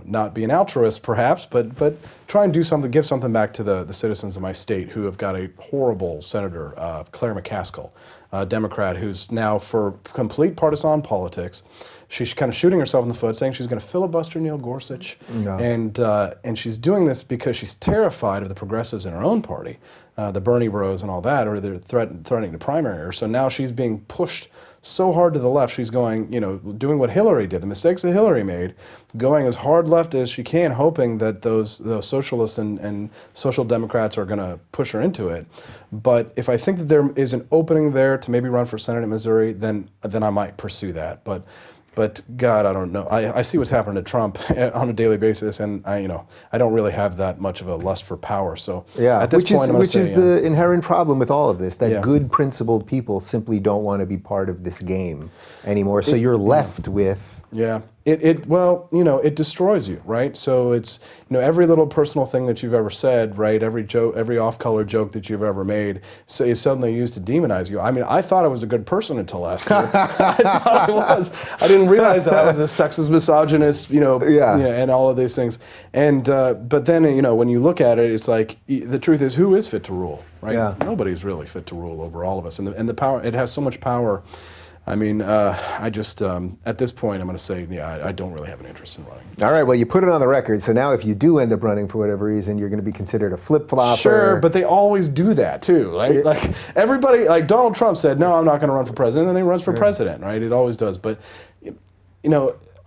not be an altruist perhaps, but try and do something, give something back to the citizens of my state who have got a horrible senator, Claire McCaskill, a Democrat who's now for complete partisan politics. She's kind of shooting herself in the foot, saying she's going to filibuster Neil Gorsuch, and she's doing this because she's terrified of the progressives in her own party, the Bernie bros and all that, or they're threatening to primary her. So now she's being pushed so hard to the left. She's going, doing what Hillary did, the mistakes that Hillary made, going as hard left as she can, hoping that those socialists and social democrats are going to push her into it. But if I think that there is an opening there to maybe run for Senate in Missouri, then I might pursue that. But God, I don't know. I see what's happening to Trump on a daily basis, and I don't really have that much of a lust for power. So at this point, I'm going to say, which is the inherent problem with all of this, that good, principled people simply don't want to be part of this game anymore. So you're left with... Yeah. It destroys you, right? So it's, every little personal thing that you've ever said, right? Every joke, every off-color joke that you've ever made, so is suddenly used to demonize you. I mean, I thought I was a good person until last year. I thought I was. I didn't realize that I was a sexist, misogynist, and all of these things. And but then, when you look at it, it's like the truth is, who is fit to rule, right? Yeah. Nobody's really fit to rule over all of us, and the power. It has so much power. I mean, I just, at this point, I'm going to say, I don't really have an interest in running. All right, well, you put it on the record, so now if you do end up running for whatever reason, you're going to be considered a flip-flopper. Sure, but they always do that, too, right? Like, everybody, like Donald Trump said, no, I'm not going to run for president, and then he runs for president, right? It always does. But,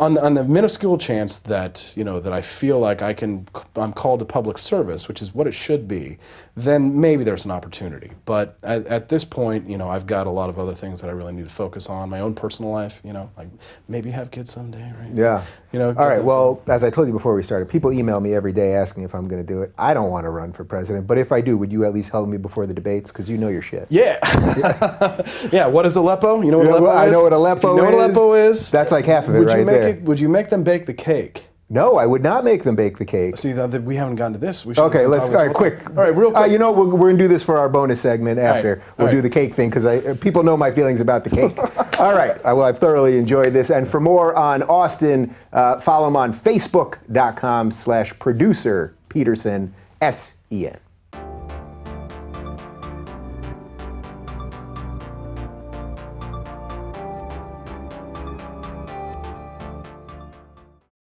on the minuscule chance that, that I feel like I'm called to public service, which is what it should be, then maybe there's an opportunity. But at this point, I've got a lot of other things that I really need to focus on. My own personal life, like maybe have kids someday, right? Yeah. All right, well, as I told you before we started, people email me every day asking if I'm going to do it. I don't want to run for president, but if I do, would you at least help me before the debates? Because you know your shit. Yeah. Yeah, what is Aleppo? You know what Aleppo is? I know what Aleppo is. You know what Aleppo is? That's like half of it right there. Would you make them bake the cake? No, I would not make them bake the cake. See, we haven't gotten to this. Okay, let's go. Quick. All right, real quick. We're going to do this for our bonus segment after. We'll do the cake thing because people know my feelings about the cake. All right. Well, I've thoroughly enjoyed this. And for more on Austin, follow him on Facebook.com/producer Petersen, SEN.